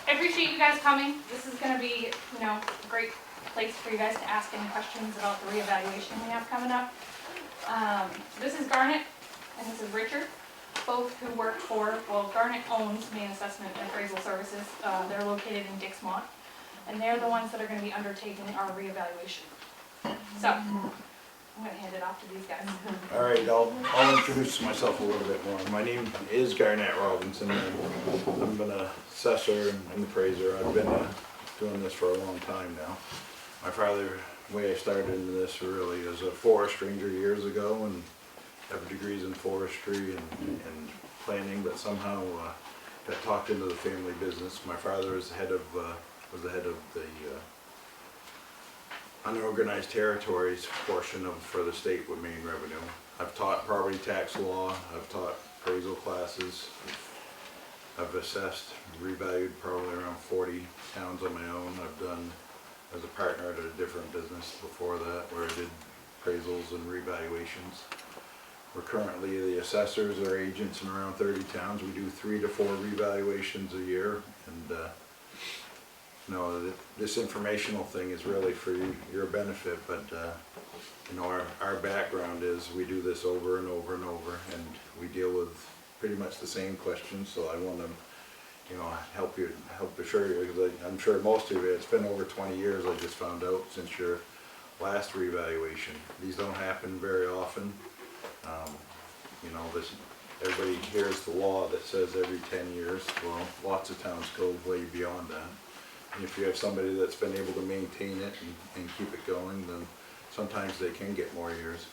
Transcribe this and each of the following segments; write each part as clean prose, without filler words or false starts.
I appreciate you guys coming. This is gonna be, a great place for you guys to ask any questions about the reevaluation we have coming up. This is Garnet and this is Richard, both who work for, Garnet owns Main Assessment and Appraisal Services. They're located in Dixmont, and they're the ones that are gonna be undertaking our reevaluation. So, I'm gonna hand it off to these guys. All right, I'll introduce myself a little bit more. My name is Garnett Robinson, and I'm an assessor and appraiser. I've been doing this for a long time now. My father, the way I started into this really as a forest ranger years ago, and have degrees in forestry and planning, but somehow got talked into the family business. My father was the head of the unorganized territories portion for the state with Maine Revenue. I've taught property tax law, I've taught appraisal classes, I've assessed, revalued probably around 40 towns on my own. I've done as a partner at a different business before that where I did appraisals and revaluations. We're currently the assessors or agents in around 30 towns. We do 3 to 4 revaluations a year, and this informational thing is really for your benefit, but our background is we do this over and over and over, and we deal with pretty much the same questions. So I want to help assure you, because I'm sure most of you, it's been over 20 years I just found out since your last revaluation. These don't happen very often. Everybody hears the law that says every 10 years. Well, lots of towns go way beyond that. And if you have somebody that's been able to maintain it and keep it going, then sometimes they can get more years.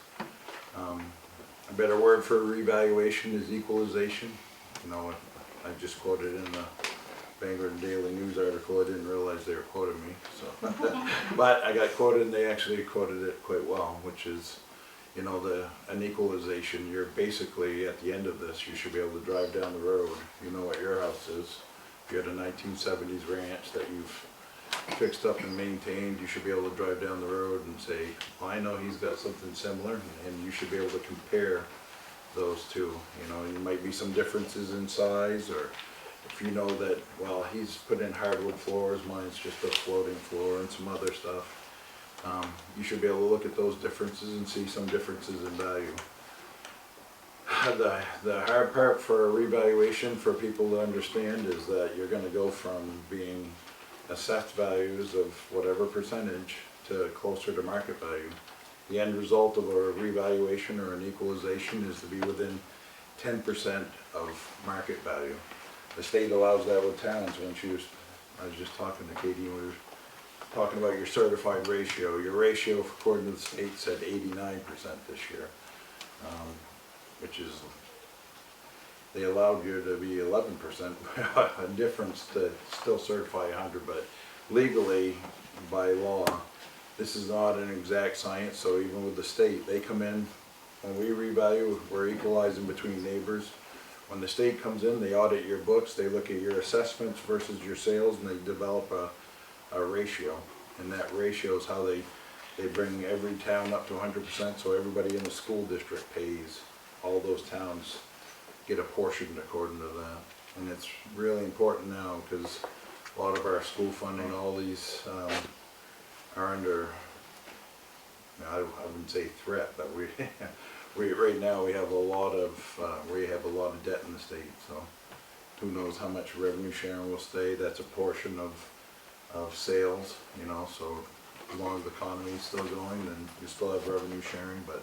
A better word for revaluation is equalization. I just quoted in the Bangor Daily News article. I didn't realize they were quoting me, so. But I got quoted, and they actually quoted it quite well, which is, an equalization. You're basically, at the end of this, you should be able to drive down the road. You know what your house is. If you had a 1970s ranch that you've fixed up and maintained, you should be able to drive down the road and say, well, I know he's got something similar, and you should be able to compare those two. You might be some differences in size, or if you know that, well, he's put in hardwood floors, mine's just a floating floor, and some other stuff. You should be able to look at those differences and see some differences in value. The hard part for a revaluation for people to understand is that you're going to go from being assessed values of whatever percentage to closer to market value. The end result of a revaluation or an equalization is to be within 10% of market value. The state allows that with towns. I was just talking to Katie, and we were talking about your certified ratio. Your ratio, according to the state, said 89% this year, which is, they allowed you to be 11%, a difference to still certify 100, but legally, by law, this is not an exact science. So even with the state, they come in, when we revalue, we're equalizing between neighbors. When the state comes in, they audit your books, they look at your assessments versus your sales, and they develop a ratio. And that ratio is how they bring every town up to 100%, so everybody in the school district pays. All those towns get apportioned according to that. And it's really important now, because a lot of our school funding, all these are under, I wouldn't say threat, but we right now we have a lot of debt in the state. So who knows how much revenue sharing will stay. That's a portion of sales, so as long as the economy is still going, then you still have revenue sharing. But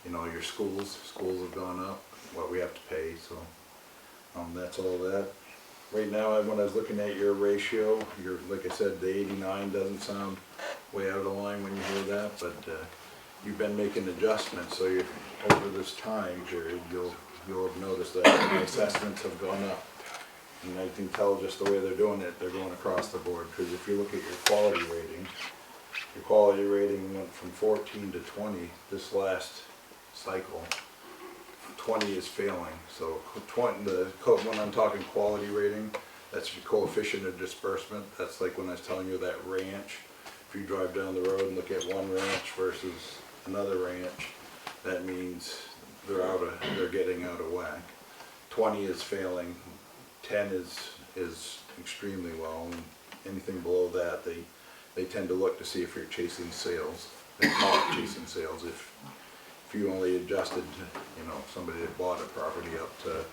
your schools have gone up, what we have to pay, so that's all that. Right now, when I was looking at your ratio, like I said, the 89 doesn't sound way out of line when you hear that, but you've been making adjustments, so over this time period, you'll have noticed that the assessments have gone up. And I can tell just the way they're doing it, they're going across the board. Because if you look at your quality rating went from 14 to 20 this last cycle. 20 is failing. So when I'm talking quality rating, that's your coefficient of disbursement. That's like when I was telling you that ranch. If you drive down the road and look at one ranch versus another ranch, that means they're getting out of whack. 20 is failing. 10 is is extremely well, and anything below that, they tend to look to see if you're chasing sales. They call it chasing sales if you only adjusted, somebody that bought a property up to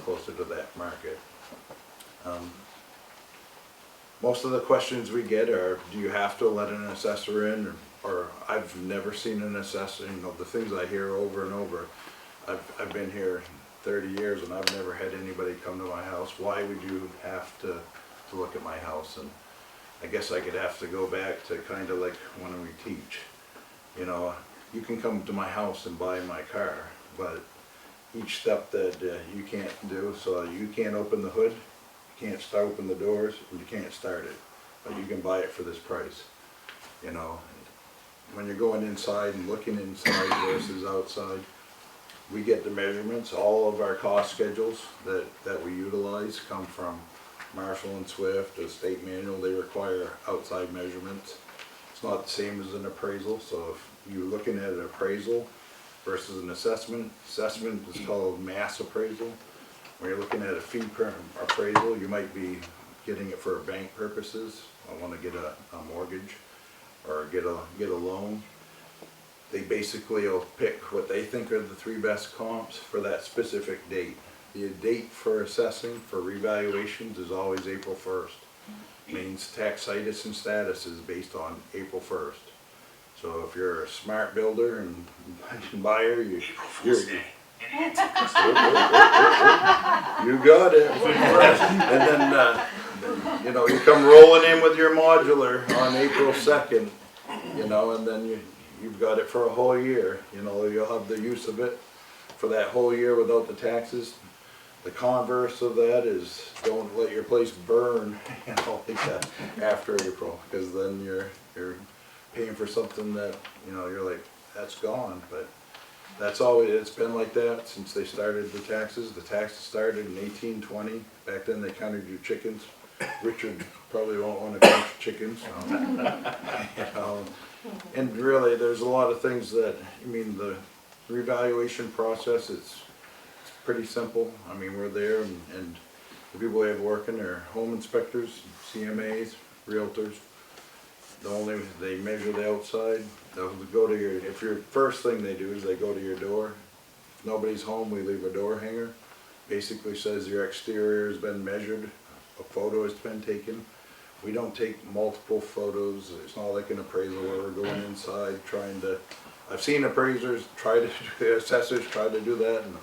closer to that market. Most of the questions we get are, do you have to let an assessor in? Or I've never seen an assessor, the things I hear over and over. I've been here 30 years and I've never had anybody come to my house. Why would you have to look at my house? And I guess I could have to go back to kind of like when we teach. You can come to my house and buy my car, but each step that you can't do, so you can't open the hood, you can't open the doors, and you can't start it, but you can buy it for this price. When you're going inside and looking inside versus outside, we get the measurements. All of our cost schedules that we utilize come from Marshall and Swift, the state manual. They require outside measurements. It's not the same as an appraisal, so if you're looking at an appraisal versus an assessment is called mass appraisal. When you're looking at a fee per appraisal, you might be getting it for bank purposes. I want to get a mortgage or get a loan. They basically will pick what they think are the 3 best comps for that specific date. The date for assessing for revaluations is always April 1st. Means tax situs and status is based on April 1st. So if you're a smart builder and buyer, you got it. And then you come rolling in with your modular on April 2nd, and then you've got it for a whole year. You'll have the use of it for that whole year without the taxes. The converse of that is don't let your place burn, like that after April, because then you're paying for something that you're like, that's gone. But that's always, it's been like that since they started the taxes. The taxes started in 1820. Back then they counted your chickens. Richard probably won't want to count chickens. And really, there's a lot of things that, the revaluation process, it's pretty simple. We're there, and the people we have working are home inspectors, CMAs, realtors. They measure the outside. They'll go to your, if your first thing they do is they go to your door. If nobody's home, we leave a door hanger. Basically says your exterior has been measured, a photo has been taken. We don't take multiple photos. It's not like an appraisal where we're going inside trying to, I've seen appraisers assessors try to do that, and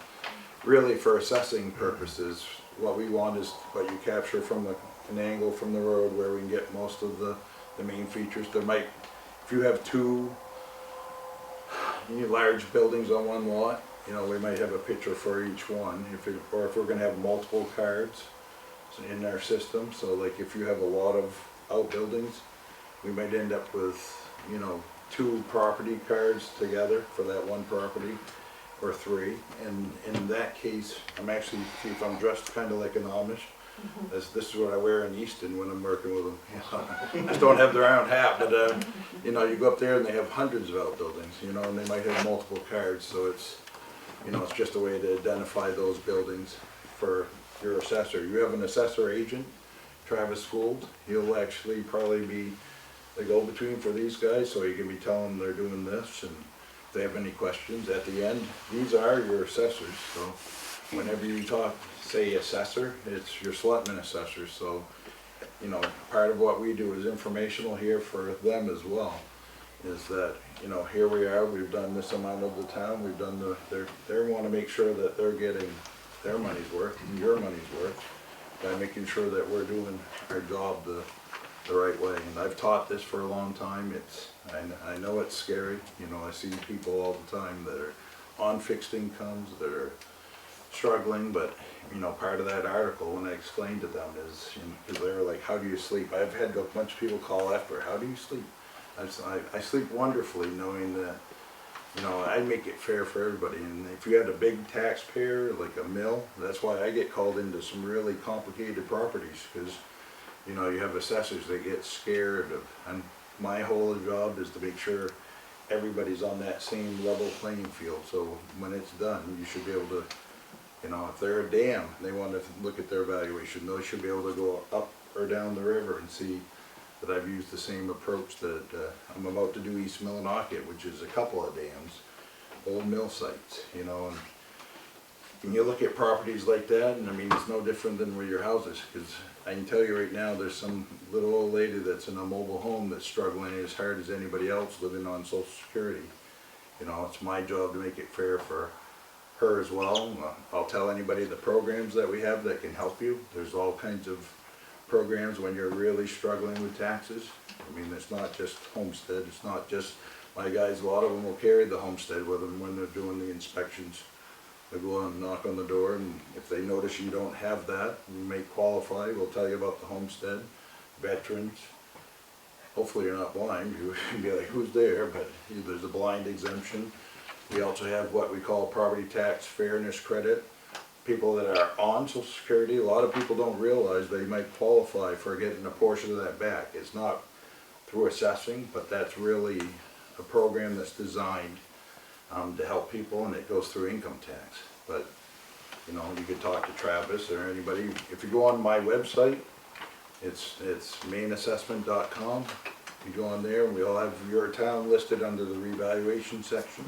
really for assessing purposes, what we want is what you capture from an angle from the road where we can get most of the main features. There might, if you have 2 large buildings on one lot, we might have a picture for each one, or if we're going to have multiple cards in our system. So like if you have a lot of outbuildings, we might end up with 2 property cards together for that one property, or 3. And in that case, I'm actually, see if I'm dressed kind of like an Amish. This is what I wear in Easton when I'm working with them. I just don't have the round hat, but you go up there and they have hundreds of outbuildings, and they might have multiple cards. So it's it's just a way to identify those buildings for your assessor. You have an assessor agent, Travis Gould. He'll actually probably be the go-between for these guys, so you can be telling them they're doing this, and if they have any questions at the end, these are your assessors. So whenever you say assessor, it's your selectman assessor. So part of what we do is informational here for them as well, is that here we are, we've done this amount of the town, we've done they want to make sure that they're getting their money's worth and your money's worth by making sure that we're doing our job the right way. And I've taught this for a long time. I know it's scary. I see people all the time that are on fixed incomes that are struggling, but part of that article when I explained to them is, because they were like, how do you sleep? I've had a bunch of people call after, how do you sleep? I sleep wonderfully knowing that I make it fair for everybody. And if you had a big taxpayer like a mill, that's why I get called into some really complicated properties, because you have assessors that get scared of, and my whole job is to make sure everybody's on that same level playing field. So when it's done, you should be able to You know, if they're a dam, they want to look at their valuation, they should be able to go up or down the river and see that I've used the same approach that I'm about to do East Millinocket, which is a couple of dams, old mill sites, you know, and when you look at properties like that, and I mean, it's no different than where your house is, because I can tell you right now, there's some little old lady that's in a mobile home that's struggling as hard as anybody else living on Social Security. You know, it's my job to make it fair for her as well. I'll tell anybody the programs that we have that can help you. There's all kinds of programs when you're really struggling with taxes. I mean, it's not just homestead, it's not just, my guys, a lot of them will carry the homestead with them when they're doing the inspections. They go and knock on the door, and if they notice you don't have that, you may qualify, we'll tell you about the homestead, veterans. Hopefully you're not blind, you'd be like, who's there? But there's a blind exemption. We also have what we call property tax fairness credit. People that are on Social Security, a lot of people don't realize they might qualify for getting a portion of that back. It's not through assessing, but that's really a program that's designed to help people, and it goes through income tax. But, you know, you could talk to Travis or anybody. If you go on my website, it's mainassessment.com. You go on there, and we all have your town listed under the revaluation section.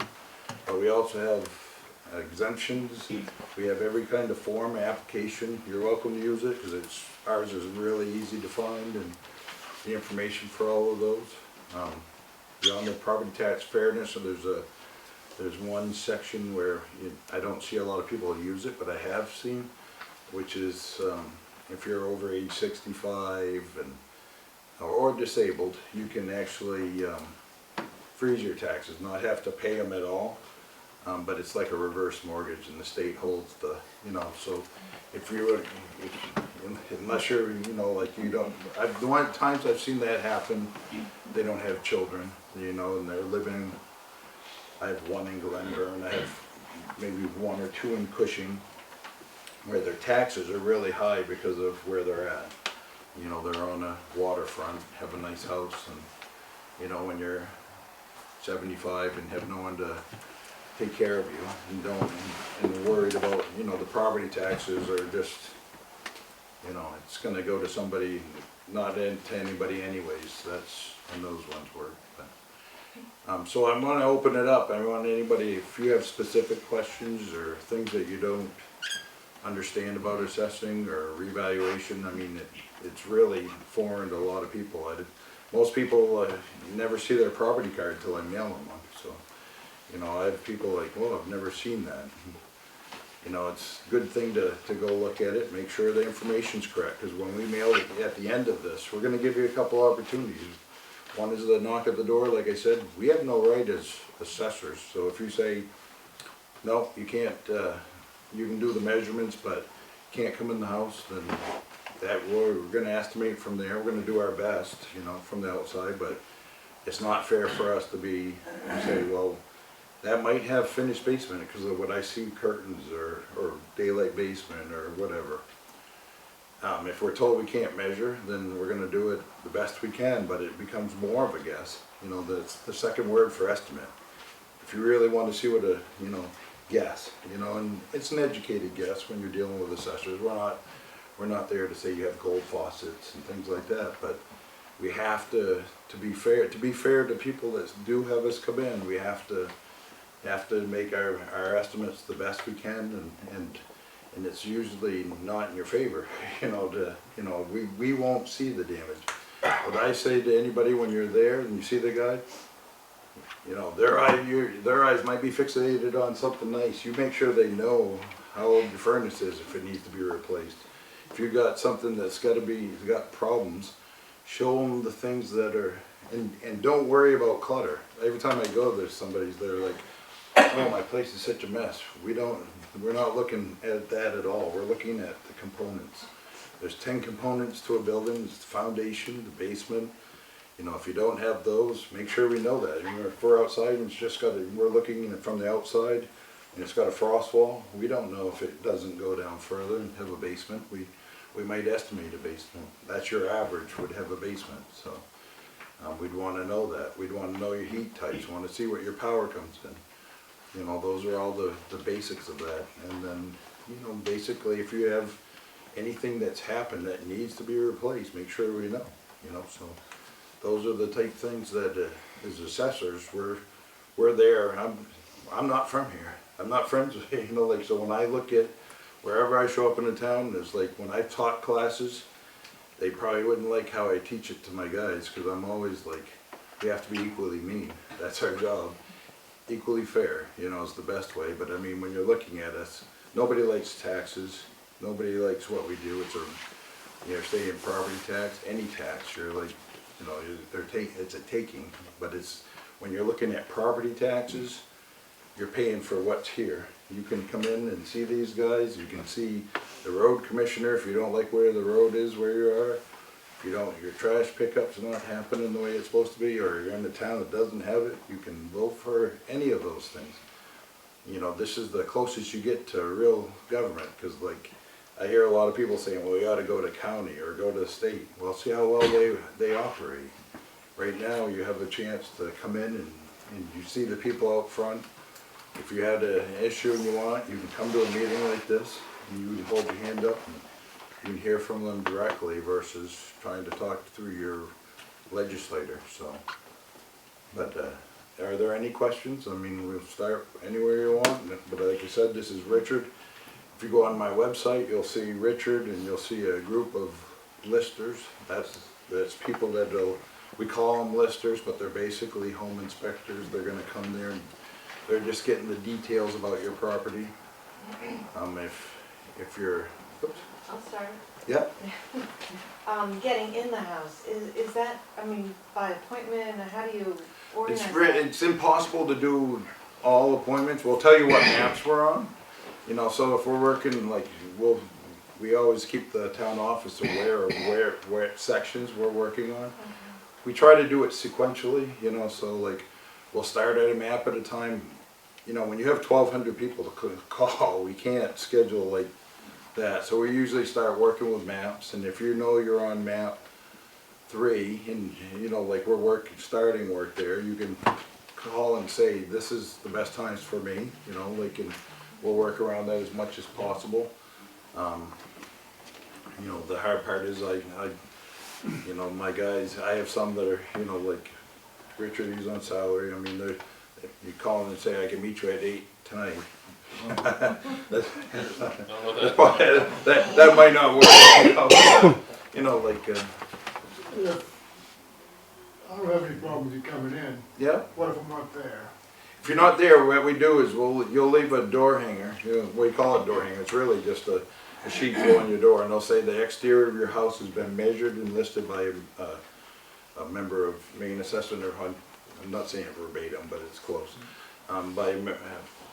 But we also have exemptions. We have every kind of form, application. You're welcome to use it, because ours is really easy to find, and the information for all of those. Beyond the property tax fairness, so there's one section where I don't see a lot of people use it, but I have seen, which is if you're over age 65 or disabled, you can actually freeze your taxes, not have to pay them at all. But it's like a reverse mortgage, and the state holds the, you know, so if you unless you're, you know, like you don't, the one times I've seen that happen, they don't have children, you know, and they're living, I have one in Glenburn, and I have maybe one or two in Cushing, where their taxes are really high because of where they're at. You know, they're on a waterfront, have a nice house, and, you know, when you're 75 and have no one to take care of you, and worried about, you know, the property taxes are just, you know, it's going to go to somebody, not to anybody anyways. That's when those ones work. But, so I'm going to open it up. I want anybody, if you have specific questions or things that you don't understand about assessing or revaluation, I mean, it's really foreign to a lot of people. Most people never see their property card until I mail them one. So, you know, I have people like, well, I've never seen that. You know, it's a good thing to go look at it, make sure the information's correct, because when we mail it at the end of this, we're going to give you a couple opportunities. One is the knock at the door. Like I said, we have no right as assessors. So if you say, no, you can't, you can do the measurements, but can't come in the house, then that we're going to estimate from there. We're going to do our best, you know, from the outside, but it's not fair for us to say, well, that might have finished basement because of what I see, curtains or daylight basement or whatever. If we're told we can't measure, then we're going to do it the best we can, but it becomes more of a guess. You know, that's the second word for estimate. If you really want to see what you know, guess, you know, and it's an educated guess when you're dealing with assessors. We're not there to say you have gold faucets and things like that, but we have to be fair. To be fair to people that do have us come in, we have to make our estimates the best we can, and it's usually not in your favor. We won't see the damage. What I say to anybody when you're there and you see the guy, you know, their eyes might be fixated on something nice. You make sure they know how old your furnace is if it needs to be replaced. If you got something that's got problems, show them the things that are, and don't worry about clutter. Every time I go there, somebody's there like, oh, my place is such a mess. We're not looking at that at all. We're looking at the components. There's 10 components to a building. It's the foundation, the basement. You know, if you don't have those, make sure we know that. You know, if we're outside and we're looking from the outside and it's got a frost wall, we don't know if it doesn't go down further and have a basement. We might estimate a basement. That's your average, would have a basement. So we'd want to know that. We'd want to know your heat types. Want to see what your power comes in. You know, those are all the basics of that. And then you know, basically if you have anything that's happened that needs to be replaced, make sure we know, you know, so. Those are the type things that, as assessors, we're there. I'm not from here. I'm not friends with, you know, like, so when I look at wherever I show up in the town, it's like when I taught classes, they probably wouldn't like how I teach it to my guys, because I'm always like, we have to be equally mean. That's our job. Equally fair, you know, is the best way. But I mean, when you're looking at us, nobody likes taxes. Nobody likes what we do. It's a, you're saying property tax, any tax, you're like, you know, it's a taking, but it's, when you're looking at property taxes, you're paying for what's here. You can come in and see these guys, you can see the road commissioner if you don't like where the road is where you are. If you don't, your trash pickup's not happening the way it's supposed to be, or you're in a town that doesn't have it, you can vote for any of those things. You know, this is the closest you get to real government, because like, I hear a lot of people saying, well, we ought to go to county or go to the state. Well, see how well they operate. Right now, you have a chance to come in and you see the people out front. If you had an issue and you want, you can come to a meeting like this, and you can hold your hand up and you can hear from them directly versus trying to talk through your legislator, so. But are there any questions? I mean, we'll start anywhere you want, but like I said, this is Richard. If you go on my website, you'll see Richard and you'll see a group of listers. That's people that we call them listers, but they're basically home inspectors. They're gonna come there and they're just getting the details about your property. If you're, oops. I'll start. Yeah. Getting in the house, is that, I mean, by appointment, how do you organize that? It's impossible to do all appointments. We'll tell you what maps we're on. You know, so if we're working, like, we always keep the town office aware of where sections we're working on. We try to do it sequentially, you know, so like, we'll start at a map at a time. You know, when you have 1,200 people to call, we can't schedule like that. So we usually start working with maps, and if you know you're on map 3, and you know, like we're starting work there, you can call and say, this is the best times for me, you know, like, and we'll work around that as much as possible. You know, the hard part is you know, my guys, I have some that are, you know, like Richard, he's on salary. I mean, you call them and say, I can meet you at 8 tonight. that might not work. You know, like. I don't have any problem with you coming in. Yeah. What if I'm not there? If you're not there, what we do is you'll leave a door hanger. You know, we call it door hanger. It's really just a sheet go on your door, and they'll say the exterior of your house has been measured and listed by a member of Maine Assessment, or I'm not saying it verbatim, but it's close. By a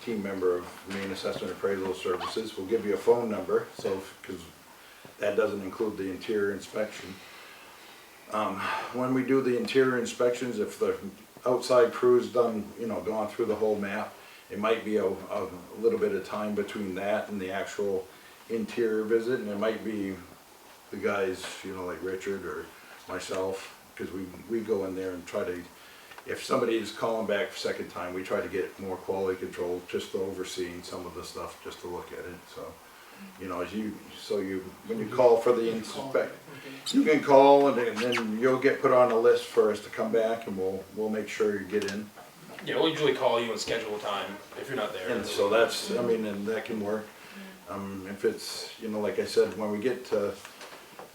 team member of Maine Assessment Appraisal Services. We'll give you a phone number, so because that doesn't include the interior inspection. When we do the interior inspections, if the outside crew's done, you know, gone through the whole map, it might be a little bit of time between that and the actual interior visit, and it might be the guys, you know, like Richard or myself, because we go in there and try to, if somebody is calling back for second time, we try to get more quality control, just to overseeing some of the stuff, just to look at it. So, you know, when you call for the inspection, you can call, and then you'll get put on a list for us to come back, and we'll make sure you get in. Yeah, we'll usually call you and schedule a time if you're not there. And so that's, I mean, and that can work. If it's, you know, like I said, when we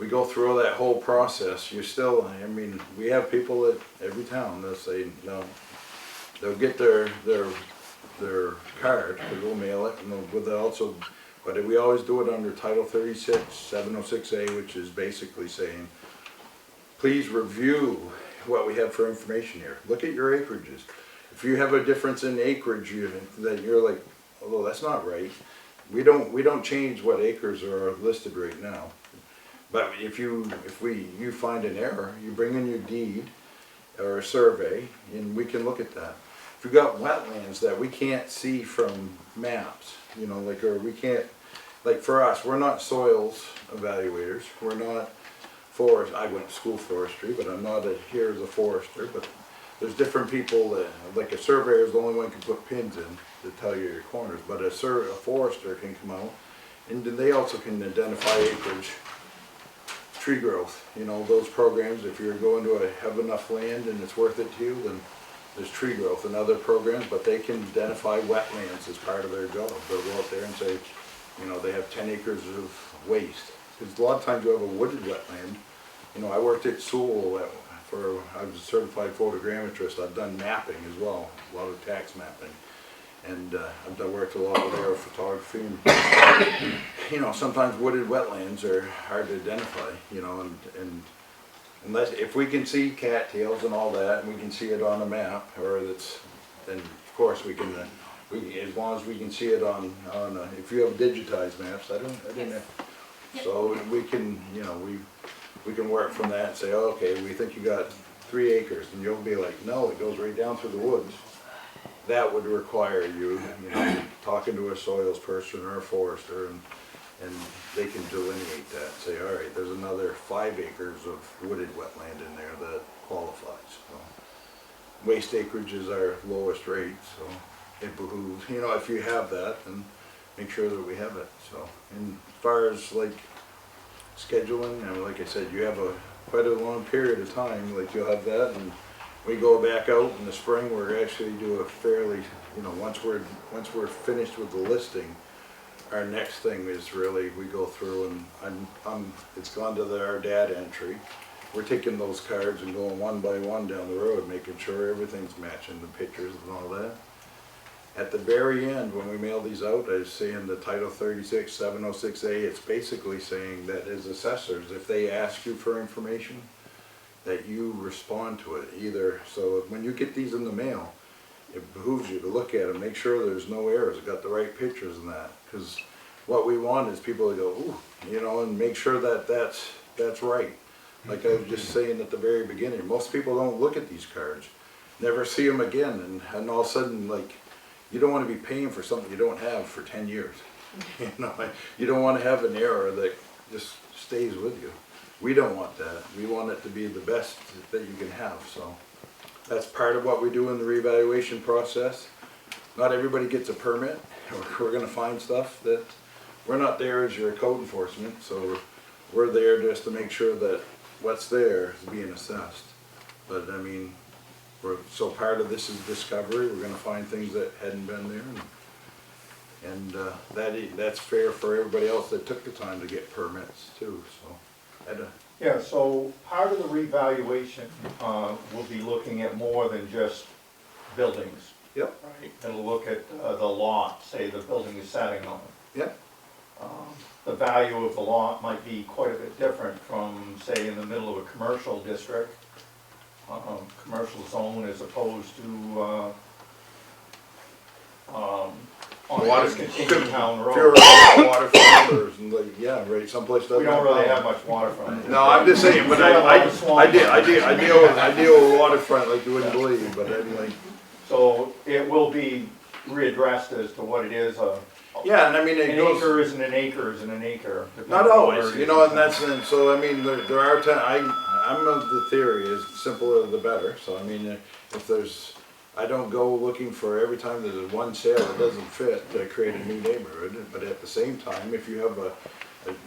go through that whole process, you're still, I mean, we have people at every town that say, no, they'll get their card, because we'll mail it, and they'll also, but we always do it under Title 36, 706A, which is basically saying, please review what we have for information here. Look at your acreages. If you have a difference in acreage that you're like, oh, that's not right, we don't change what acres are listed right now. But if you find an error, you bring in your deed or a survey, and we can look at that. If you've got wetlands that we can't see from maps, you know, like, or we can't, like for us, we're not soils evaluators, we're not forest, I went to school forestry, but I'm not here as a forester, but there's different people that, like a surveyor is the only one who can put pins in to tell you your corners, but a forester can come out And then they also can identify acreage, tree growth, you know, those programs, if you're going to have enough land and it's worth it to you, then there's tree growth and other programs, but they can identify wetlands as part of their job. They'll go out there and say, you know, they have 10 acres of waste. Because a lot of times you have a wooded wetland. You know, I worked at Sewell I was a certified photogrammetrist. I've done mapping as well, a lot of tax mapping. And I've worked a lot with aerophotography. And, you know, sometimes wooded wetlands are hard to identify, you know, and unless, if we can see cattails and all that, and we can see it on a map, or that's, then of course we can, as long as we can see it on if you have digitized maps, I didn't Yes. Yep. So we can, you know, we can work from that and say, oh, okay, we think you got 3 acres, and you'll be like, no, it goes right down through the woods. That would require you know, talking to a soils person or a forester, and they can delineate that, say, all right, there's another 5 acres of wooded wetland in there that qualifies. So, waste acreage is our lowest rate, so it behooves, you know, if you have that, then make sure that we have it. So, and as far as like scheduling, and like I said, you have quite a long period of time, like you'll have that, and we go back out in the spring, we're actually do a fairly, you know, once we're finished with the listing, our next thing is really, we go through and it's gone to our data entry. We're taking those cards and going one by one down the road, making sure everything's matching the pictures and all that. At the very end, when we mail these out, I say in the Title 36, 706A, it's basically saying that as assessors, if they ask you for information, that you respond to it either. So when you get these in the mail, it behooves you to look at them, make sure there's no errors, got the right pictures and that. Because what we want is people to go, ooh, you know, and make sure that that's right. Like I was just saying at the very beginning, most people don't look at these cards, never see them again, and all of a sudden, like, you don't want to be paying for something you don't have for 10 years. You know, you don't want to have an error that just stays with you. We don't want that. We want it to be the best that you can have. So that's part of what we do in the reevaluation process. Not everybody gets a permit. We're going to find stuff that we're not there as your code enforcement, so we're there just to make sure that what's there is being assessed. But I mean, so part of this is discovery. We're going to find things that hadn't been there, and that's fair for everybody else that took the time to get permits too. So, yeah. So part of the revaluation will be looking at more than just buildings. yep, Right. It'll look at the lot, say the building is setting on. yep, The value of the lot might be quite a bit different from, say, in the middle of a commercial district. Commercial zone as opposed to on a discontinued town road. Pure waterfront or like, yeah, right, someplace doesn't. We don't really have much waterfront. No, I'm just saying, but I deal with waterfront like you wouldn't believe, but I'm like. So it will be readdressed as to what it is. Yeah, and I mean, it An goes. acre isn't an acre isn't an acre. Not always, you know, and so I mean, there are times, I'm of the theory, is simpler the better, so I mean, if there's, I don't go looking for every time there's one sale that doesn't fit to create a new neighborhood, but at the same time, if you have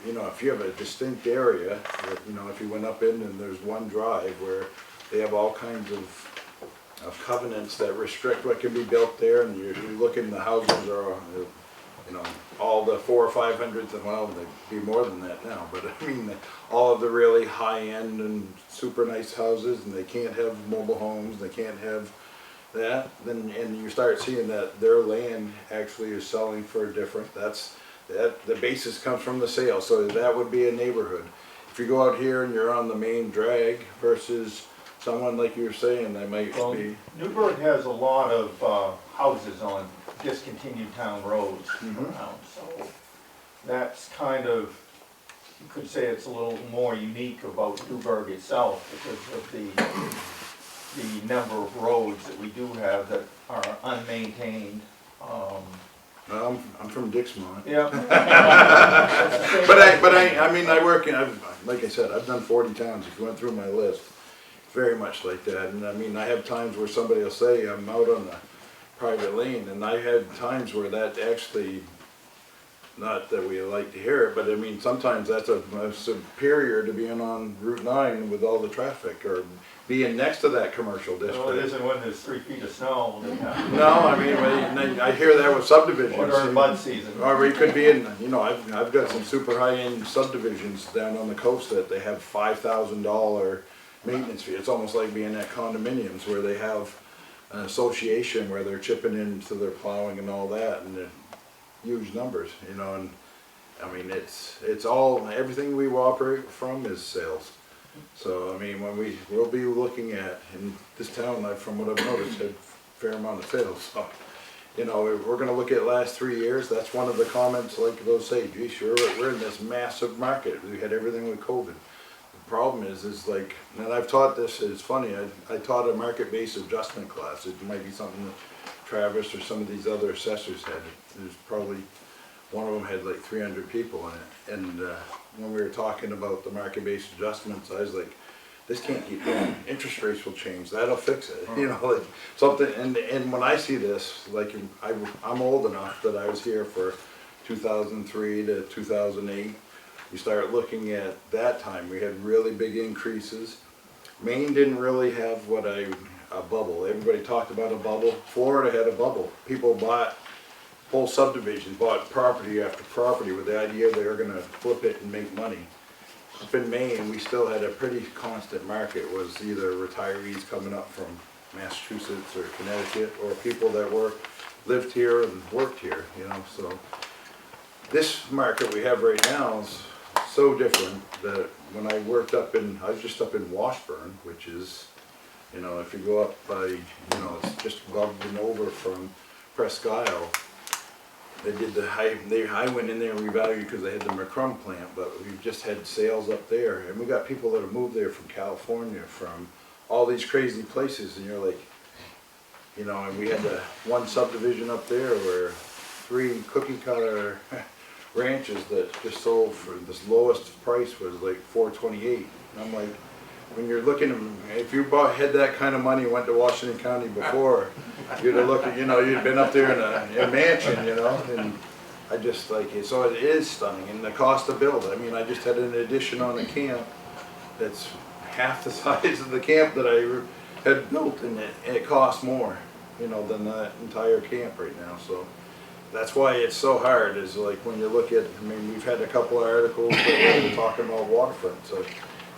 you know, if you have a distinct area, you know, if you went up in and there's one drive where they have all kinds of covenants that restrict what can be built there, and you look in the houses are, you know, all the 400 or 500, well, they'd be more than that now, but I mean, all of the really high-end and super nice houses, and they can't have mobile homes, they can't have that, then, and you start seeing that their land actually is selling for different, the basis comes from the sale, so that would be a neighborhood. If you go out here and you're on the main drag versus someone like you were saying, that might be. Newburgh has a lot of houses on discontinued town roads Mhm. around, so that's kind of, you could say it's a little more unique about Newburgh itself because of the number of roads that we do have that are unmaintained. I'm from Dixmont. Yeah. But I mean, I work in, like I said, I've done 40 towns. If you went through my list, very much like that. And I mean, I have times where somebody will say, I'm out on the private lane, and I had times where that actually not that we like to hear it, but I mean, sometimes that's a superior to being on Route 9 with all the traffic, or being next to that commercial Well, it district. isn't when there's 3 feet of snow, No, I mean, I hear that with subdivisions. or during mud season. Or we could be in, you know, I've got some super high-end subdivisions down on the coast that they have $5,000 maintenance fee. It's almost like being at condominiums where they have an association where they're chipping into their plowing and all that, and they're huge numbers, you know, and I mean, it's all, everything we operate from is sales. So, I mean, when we'll be looking at, in this town, from what I've noticed, had a fair amount of sales, so. You know, we're gonna look at last 3 years, that's one of the comments, like they'll say, gee, sure, we're in this massive market, we had everything with COVID. The problem is like, and I've taught this, it's funny, I taught a market-based adjustment class, it might be something that Travis or some of these other assessors had. There's probably, one of them had like 300 people in it, and when we were talking about the market-based adjustments, I was like, this can't keep going. Interest rates will change. That'll fix it. You know, like something. And when I see this, like I'm old enough that I was here for 2003 to 2008. You start looking at that time. We had really big increases. Maine didn't really have a bubble. Everybody talked about a bubble. Florida had a bubble. People bought whole subdivisions, bought property after property with the idea they were going to flip it and make money. Up in Maine, we still had a pretty constant market. It was either retirees coming up from Massachusetts or Connecticut, or people that lived here and worked here, you know, so. This market we have right now is so different that when I worked I was just up in Washburn, which is, you know, if you go up by, you know, it's just above and over from Presque Isle. They did I went in there and revalued because they had the McCrum plant, but we just had sales up there, and we got people that have moved there from California, from all these crazy places, and you're like, you know, and we had the one subdivision up there where 3 cookie cutter ranches that just sold for this lowest price was like $428, and I'm like, when you're looking, if you had that kind of money, went to Washington County before, you'd have looked at, you know, you'd been up there in a mansion, you know, and I just like it. So it is stunning, and the cost to build. I mean, I just had an addition on the camp that's half the size of the camp that I had built, and it costs more, you know, than that entire camp right now. So that's why it's so hard, is like when you look at, I mean, we've had a couple of articles that were talking about waterfront, so.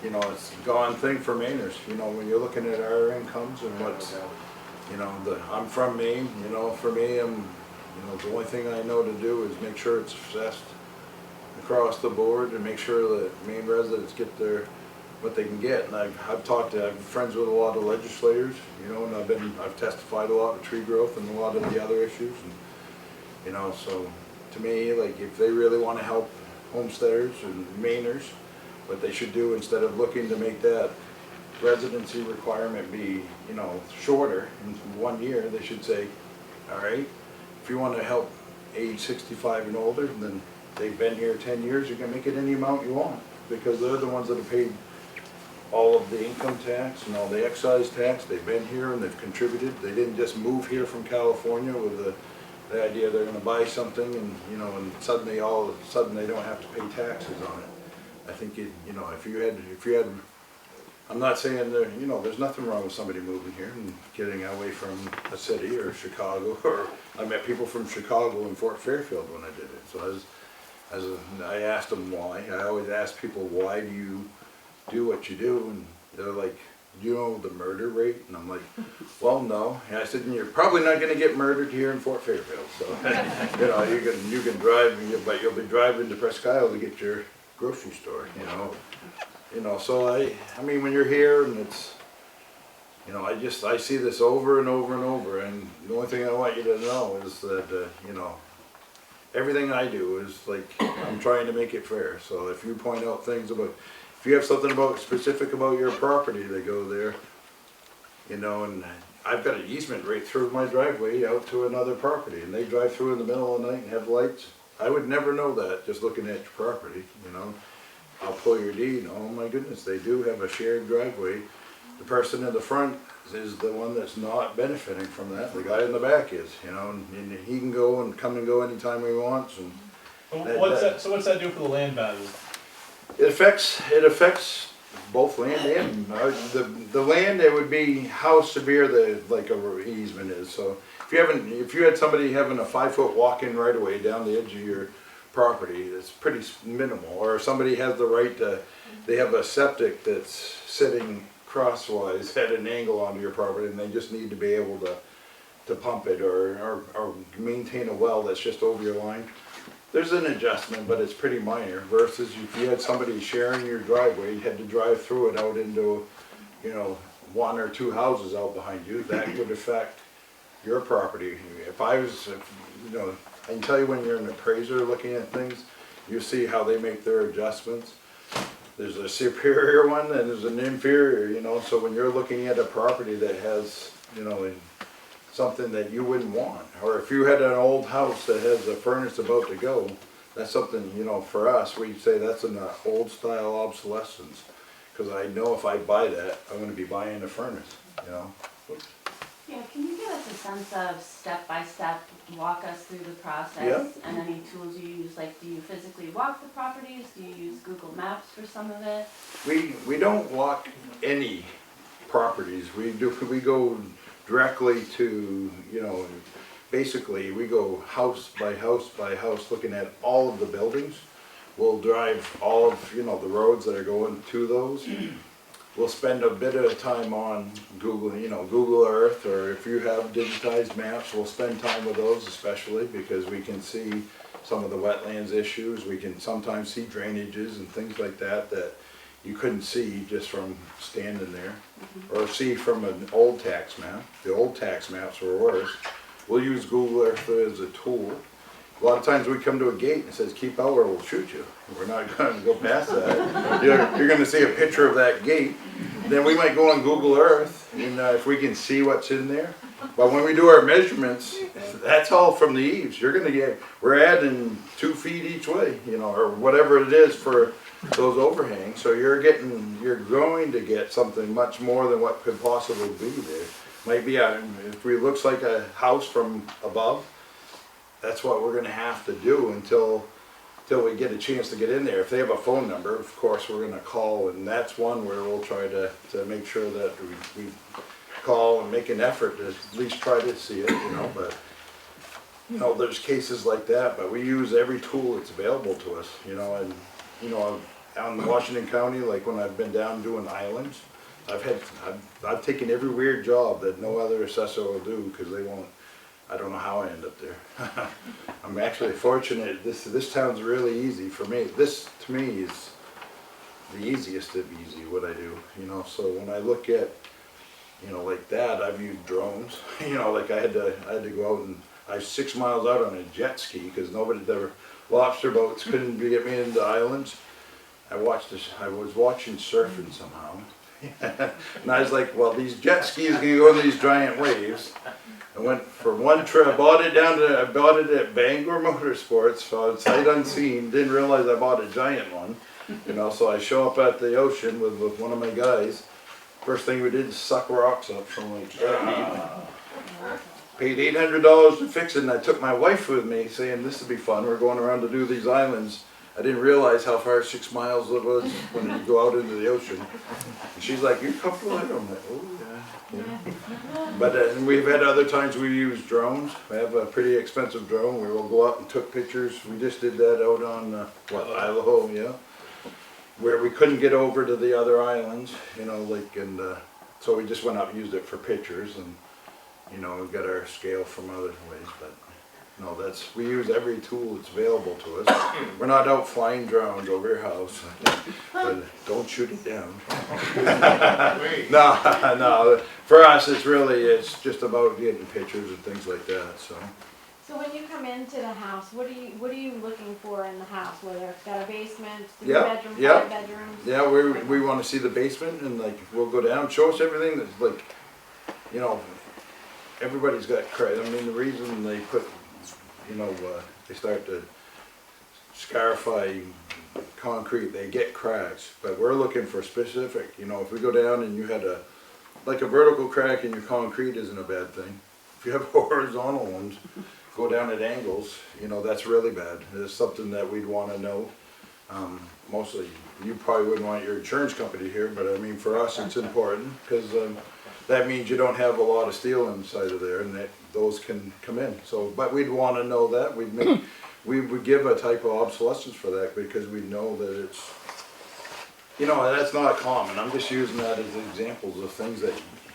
You know, it's a gone thing for Mainers. You know, when you're looking at our incomes and what's, you know, I'm from Maine. You know, for me, you know, the only thing I know to do is make sure it's assessed across the board and make sure that Maine residents get what they can get. And I'm friends with a lot of legislators. You know, and I've testified a lot of tree growth and a lot of the other issues. And you know, so to me, like if they really want to help homesteaders and Mainers. What they should do, instead of looking to make that residency requirement be, you know, shorter in 1 year, they should say, all right, if you want to help age 65 and older, then they've been here 10 years, you can make it any amount you want, because they're the ones that have paid all of the income tax and all the excise tax. They've been here and they've contributed. They didn't just move here from California with the idea they're going to buy something and, you know, and suddenly all of a sudden they don't have to pay taxes on it. I think you know, if you had, I'm not saying there, you know, there's nothing wrong with somebody moving here and getting away from a city or Chicago, or I met people from Chicago and Fort Fairfield when I did it. So I asked them why. I always ask people, why do you do what you do? And they're like, do you know the murder rate? And I'm like, well, no. And I said, and you're probably not going to get murdered here in Fort Fairfield. So, you know, you can drive, but you'll be driving to Presque Isle to get your grocery store, you know, so I mean, when you're here and it's, you know, I see this over and over and over, and the only thing I want you to know is that, you know, everything I do is like, I'm trying to make it fair. So if you point out things about, if you have something specific about your property, they go there, you know, and I've got an easement right through my driveway out to another property, and they drive through in the middle of the night and have lights. I would never know that just looking at your property, you know. I'll pull your deed, oh my goodness, they do have a shared driveway. The person in the front is the one that's not benefiting from that, the guy in the back is, you know, and he can go and come and go anytime he wants, and So what's that do for the land value? It affects both land and, the land, it would be how severe like a easement is, so. If you had somebody having a 5-foot walk-in right away down the edge of your property, it's pretty minimal. Or if somebody has the right to, they have a septic that's sitting crosswise at an angle onto your property and they just need to be able to pump it or maintain a well that's just over your line. There's an adjustment, but it's pretty minor, versus if you had somebody sharing your driveway, you had to drive through it out into, you know, 1 or 2 houses out behind you, that would affect your property. If you know, I can tell you when you're an appraiser looking at things, you see how they make their adjustments. There's a superior one and there's an inferior, you know, so when you're looking at a property that has, you know, something that you wouldn't want, or if you had an old house that has a furnace about to go, that's something, you know, for us, we'd say that's an old style obsolescence. Because I know if I buy that, I'm gonna be buying a furnace, you know. Yeah, can you give us a sense of step-by-step, walk us through the process? Yeah. And any tools you use, like do you physically walk the properties? Do you use Google Maps for some of it? We don't walk any properties, we go directly to, you know, basically we go house by house by house looking at all of the buildings. We'll drive all of, you know, the roads that are going to those. We'll spend a bit of time on Google, you know, Google Earth, or if you have digitized maps, we'll spend time with those especially because we can see some of the wetlands issues. We can sometimes see drainages and things like that that you couldn't see just from standing there, or see from an old tax map. The old tax maps were worse. We'll use Google Earth as a tool. A lot of times we come to a gate and it says, keep out or we'll shoot you. We're not gonna go past that. You're gonna see a picture of that gate. Then we might go on Google Earth and if we can see what's in there. But when we do our measurements, that's all from the eaves. We're adding 2 feet each way, you know, or whatever it is for those overhangs. So you're going to get something much more than what could possibly be there. Might be, if it looks like a house from above, that's what we're gonna have to do until we get a chance to get in there. If they have a phone number, of course, we're gonna call, and that's one where we'll try to make sure that we call and make an effort to at least try to see it, you know, but, you know, there's cases like that, but we use every tool that's available to us, you know, and, you know, out in Washington County, like when I've been down doing islands, I've taken every weird job that no other assessor will do, because they won't. I don't know how I end up there. I'm actually fortunate. This town's really easy for me. This to me is the easiest of easy what I do. You know, so when I look at, you know, like that, I've used drones. You know, like I had to go out and I was 6 miles out on a jet ski because lobster boats couldn't get me into islands. I was watching surfing somehow. And I was like, well, these jet skis can go in these giant waves. I went for one trip, I bought it at Bangor Motorsports, so sight unseen, didn't realize I bought a giant one. You know, so I show up at the ocean with one of my guys. First thing we did is suck rocks up from like 8 feet. Paid $800 to fix it, and I took my wife with me, saying this would be fun. We're going around to do these islands. I didn't realize how far 6 miles it was when you go out into the ocean. And she's like, "You're comfortable?" I'm like, "Oh yeah." Yeah. But and we've had other times we use drones. We have a pretty expensive drone where we'll go out and took pictures. We just did that out on Idaho, yeah, where we couldn't get over to the other islands, you know, like, and so we just went out and used it for pictures, and you know, we've got our scale from other ways, but. No, we use every tool that's available to us. We're not out flying drones over your house, but don't shoot it down. No, for us it's just about getting pictures and things like that, so. So when you come into the house, what are you looking for in the house? Whether it's got a basement, 3 Yeah, bedroom, yeah. 5 bedrooms? Yeah, we want to see the basement, and like, we'll go down, show us everything that's like, you know, everybody's got credit. I mean, the reason they put, you know, they start to scarify concrete, they get cracks, but we're looking for specific, you know, if we go down and you had a vertical crack in your concrete isn't a bad thing. If you have horizontal ones, go down at angles, you know, that's really bad. It's something that we'd wanna know. Mostly, you probably wouldn't want your insurance company here, but I mean, for us, it's important, cause, that means you don't have a lot of steel inside of there, and that, those can come in. So, but we'd wanna know that, we would give a type of obsolescence for that, because we know that it's, you know, that's not common. I'm just using that as examples of things that,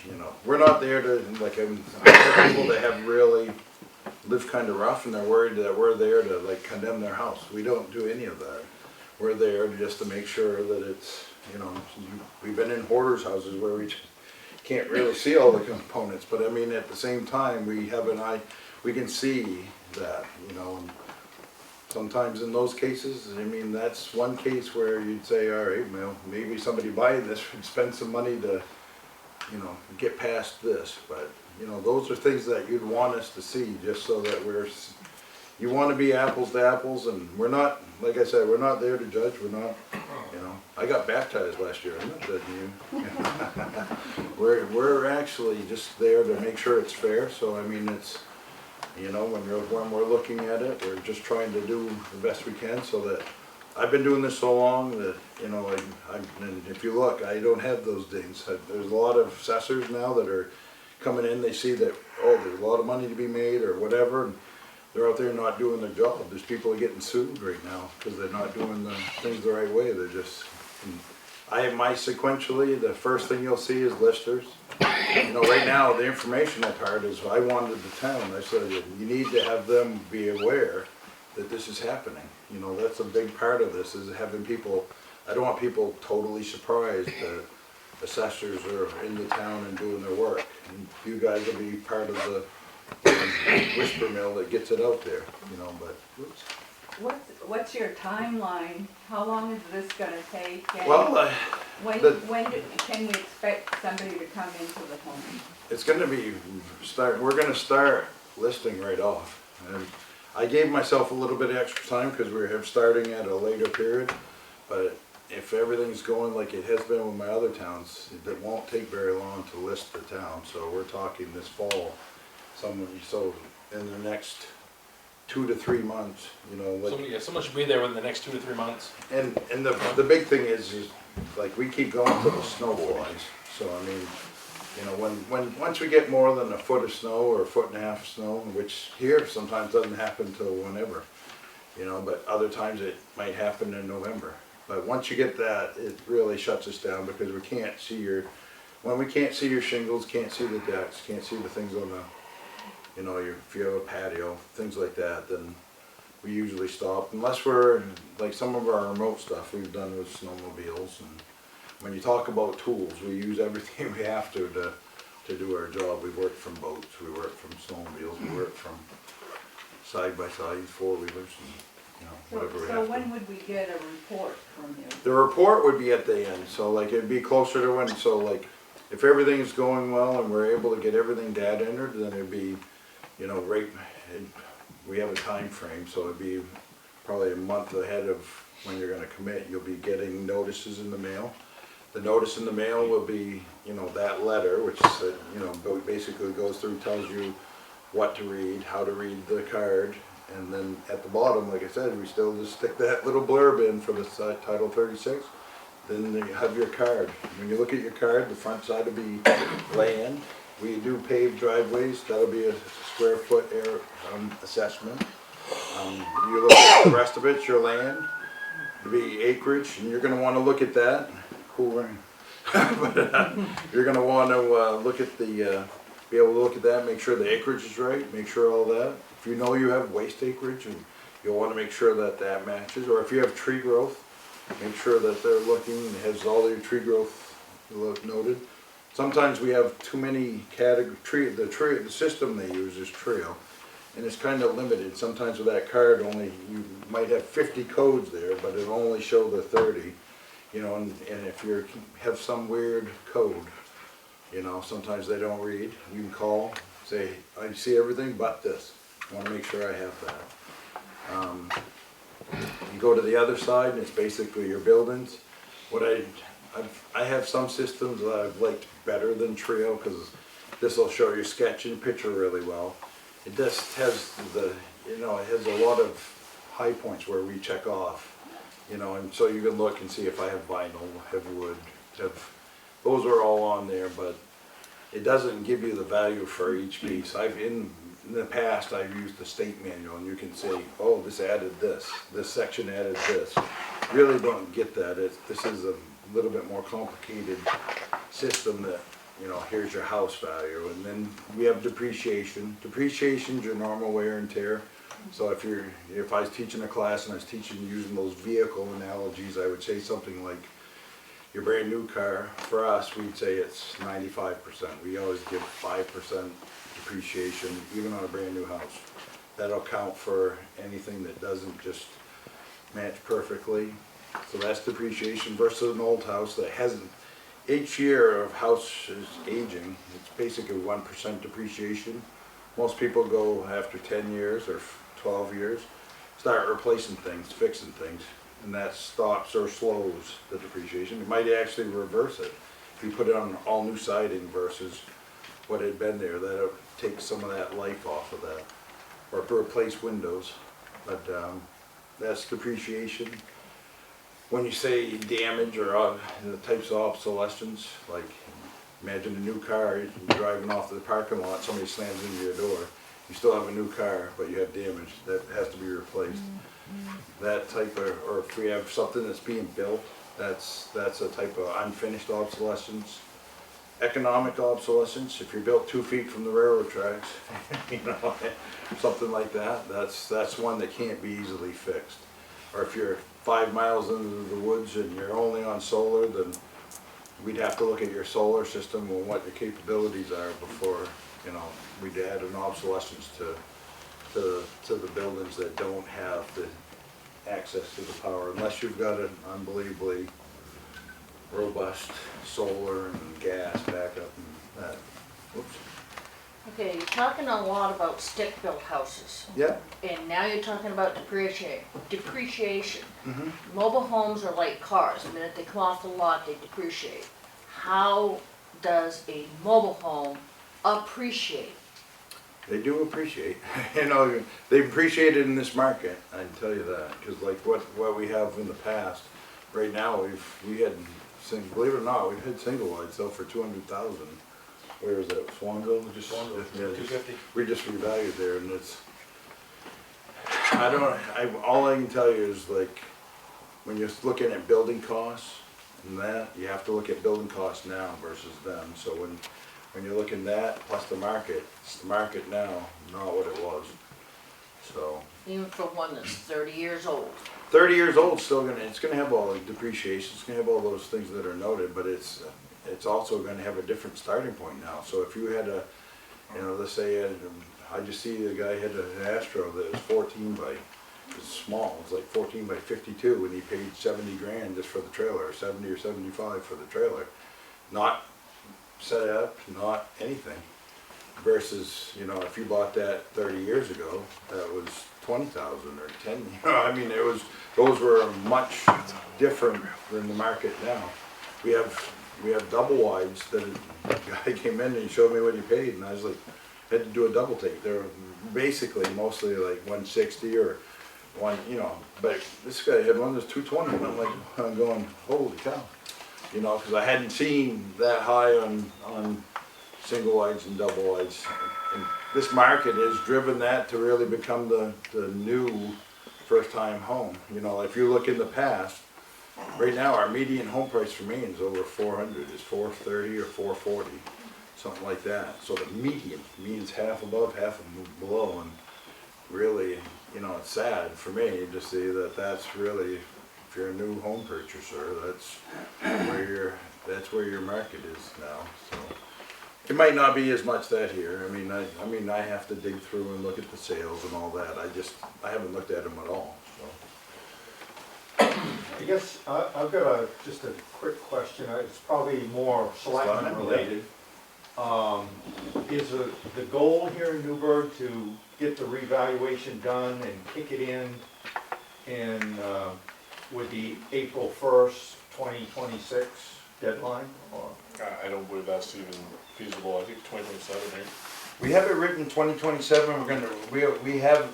you know, we're not there to, like, people that have really live kind of rough and they're worried that we're there to like condemn their house. We don't do any of that. We're there just to make sure that it's, you know, we've been in hoarders' houses where we just can't really see all the components, but I mean, at the same time, we have an eye, we can see that, you know, and sometimes in those cases, I mean, that's one case where you'd say, all right, well, maybe somebody buying this would spend some money to, you know, get past this, but, you know, those are things that you'd want us to see, just so that you want to be apples to apples, and we're not, like I said, we're not there to judge, we're not, you know, I got baptized last year, I'm not judging you. We're actually just there to make sure it's fair, so I mean, it's, you know, when we're looking at it, we're just trying to do the best we can, so that, I've been doing this so long that, you know, and if you look, I don't have those dings. There's a lot of assessors now that are coming in, they see that, oh, there's a lot of money to be made or whatever, and they're out there not doing their job. There's people getting sued right now because they're not doing the things the right way. They're just, I have my sequentially, the first thing you'll see is listers. You know, right now, the information that's hard is, I wanted the town, I said, you need to have them be aware that this is happening. You know, that's a big part of this, is having people, I don't want people totally surprised that assessors are in the town and doing their work. And you guys will be part of the whisper mill that gets it out there, you know, but, oops. What's your timeline? How long is this gonna take? And Well, can we expect somebody to come into the home? it's gonna be, we're gonna start listing right off. And I gave myself a little bit of extra time because we're starting at a later period, but if everything's going like it has been with my other towns, it won't take very long to list the town. So we're talking this fall, so in the next 2 to 3 months, you know, like. Someone should be there within the next 2 to 3 months. And the big thing is like we keep going till the snow flies. So I mean, you know, once we get more than a foot of snow or a foot and a half of snow, which here sometimes doesn't happen till whenever, you know, but other times it might happen in November. But once you get that, it really shuts us down because we can't see when we can't see your shingles, can't see the decks, can't see the things on the, you know, if you have a patio, things like that, then we usually stop. Unless we're, like some of our remote stuff we've done with snowmobiles, and when you talk about tools, we use everything we have to do our job. We work from boats, we work from snowmobiles, we work from side-by-sides, four-wheelers, and, you know, whatever we have So to. when would we get a report from you? The report would be at the end, so like it'd be closer to when, so like if everything is going well and we're able to get everything data entered, then it'd be, you know, we have a time frame, so it'd be probably a month ahead of when you're gonna commit. You'll be getting notices in the mail. The notice in the mail will be, you know, that letter, which is, you know, basically goes through, tells you what to read, how to read the card, and then at the bottom, like I said, we still just stick that little blurb in for the Title 36. Then you have your card. When you look at your card, the front side will be land. We do paved driveways. That'll be a square foot assessment. You look at the rest of it, your land. It'll be acreage, and you're going to want to look at that. Cool rain. But you're going to want to look at the, be able to look at that, make sure the acreage is right, make sure all that. If you know you have waste acreage, and you'll want to make sure that that matches. Or if you have tree growth, make sure that they're looking, it has all your tree growth noted. Sometimes we have too many categories. The system they use is Trio, and it's kind of limited. Sometimes with that card, you might have 50 codes there, but it'll only show the 30. You know, and if you have some weird code, you know, sometimes they don't read. You can call, say, I see everything but this. I want to make sure I have that. You go to the other side, and it's basically your buildings. I have some systems that I've liked better than Trio because this will show your sketch and picture really well. it just has the, you know, it has a lot of high points where we check off, you know, and so you can look and see if I have vinyl, have wood, have, those are all on there, but it doesn't give you the value for each piece. In the past, I've used the state manual, and you can say, oh, this added this section added this. Really don't get that. This is a little bit more complicated system that, you know, here's your house value, and then we have depreciation. Depreciation's your normal wear and tear. So if I was teaching a class and I was teaching using those vehicle analogies, I would say something like, your brand new car, for us, we'd say it's 95%. We always give 5% depreciation, even on a brand new house. That'll count for anything that doesn't just match perfectly. So that's depreciation versus an old house that hasn't, each year of house is aging, it's basically 1% depreciation. Most people go after 10 years or 12 years, start replacing things, fixing things, and that stops or slows the depreciation. It might actually reverse it. If you put it on all new siding versus what had been there, that'll take some of that life off of that. Or to replace windows, but that's depreciation. When you say damage or the types of obsolescence, like imagine a new car, you're driving off to the parking lot, somebody slams into your door, you still have a new car, but you have damage that has to be replaced. That type of, or if we have something that's being built, that's a type of unfinished obsolescence. Economic obsolescence, if you're built 2 feet from the railroad tracks, you know, something like that, that's one that can't be easily fixed. Or if you're 5 miles into the woods and you're only on solar, then we'd have to look at your solar system and what your capabilities are before, you know, we'd add an obsolescence to the buildings that don't have the access to the power, unless you've got an unbelievably robust solar and gas backup and that. Whoops. Okay, you're talking a lot about stick-built houses, Yeah. and now you're talking about depreciation. Mhm. Mobile homes are like cars. The minute they come off the lot, they depreciate. How does a mobile home appreciate? They do appreciate, you know, they appreciate it in this market, I can tell you that, because like what we have in the past, right now, we had, believe it or not, we've had single wide sell for 200,000. Where is that, Swanville? Swanville, Yeah, 250. We just revalued there, and it's, all I can tell you is like, when you're looking at building costs and that, you have to look at building costs now versus then. So when you're looking at that plus the market, it's the market now, not what it was. So Even for one that's 30 years old. 30 years old, it's gonna have all the depreciation, it's gonna have all those things that are noted, but it's also gonna have a different starting point now. So if you had a, you know, let's say, I just see the guy had an Astro that was 14 by, it's small, it's like 14 by 52, and he paid 70 grand just for the trailer, or 70 or 75 for the trailer. Not set up, not anything. Versus, you know, if you bought that 30 years ago, that was 20,000 or 10, you know, I mean, those were much different than the market now. We have double wides that a guy came in and he showed me what he paid, and I was like, had to do a double take. They're basically mostly like 160 or one, you know, but this guy had one that's 220, and I'm going, holy cow. You know, because I hadn't seen that high on single wides and double wides. And this market has driven that to really become the new first time home. You know, if you look in the past, right now our median home price for Maine is over 400, it's 430 or 440, something like that. So the median means half above, half below, and really, you know, it's sad for me to see that that's really, if you're a new home purchaser, that's where your market is now. So it might not be as much that here. I mean, I have to dig through and look at the sales and all that. I haven't looked at them at all. So. I guess I've got just a quick question. It's probably more selectmen related. Is the goal here in Newburgh to get the revaluation done and kick it in with the April 1st, 2026 deadline? Or? I don't believe that's even feasible. I think 2027, right? We have it written 2027, we have,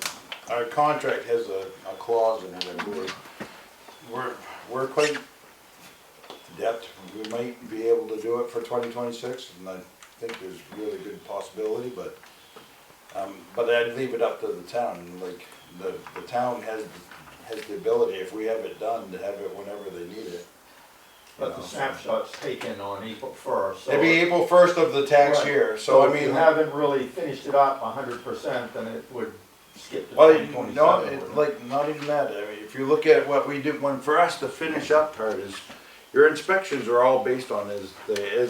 our contract has a clause in it, and we're quite adept. We might be able to do it for 2026, and I think there's really good possibility, but I'd leave it up to the town, like, the town has the ability, if we have it done, to have it whenever they need it. But the snapshot's taken on April 1st, so. It'd be April 1st of the tax Right. year, so I if you mean. haven't really finished it up 100%, then it would skip to Well, 2027. not even that, I mean, if you look at what we do, for us, the finish up part is, your inspections are all based on as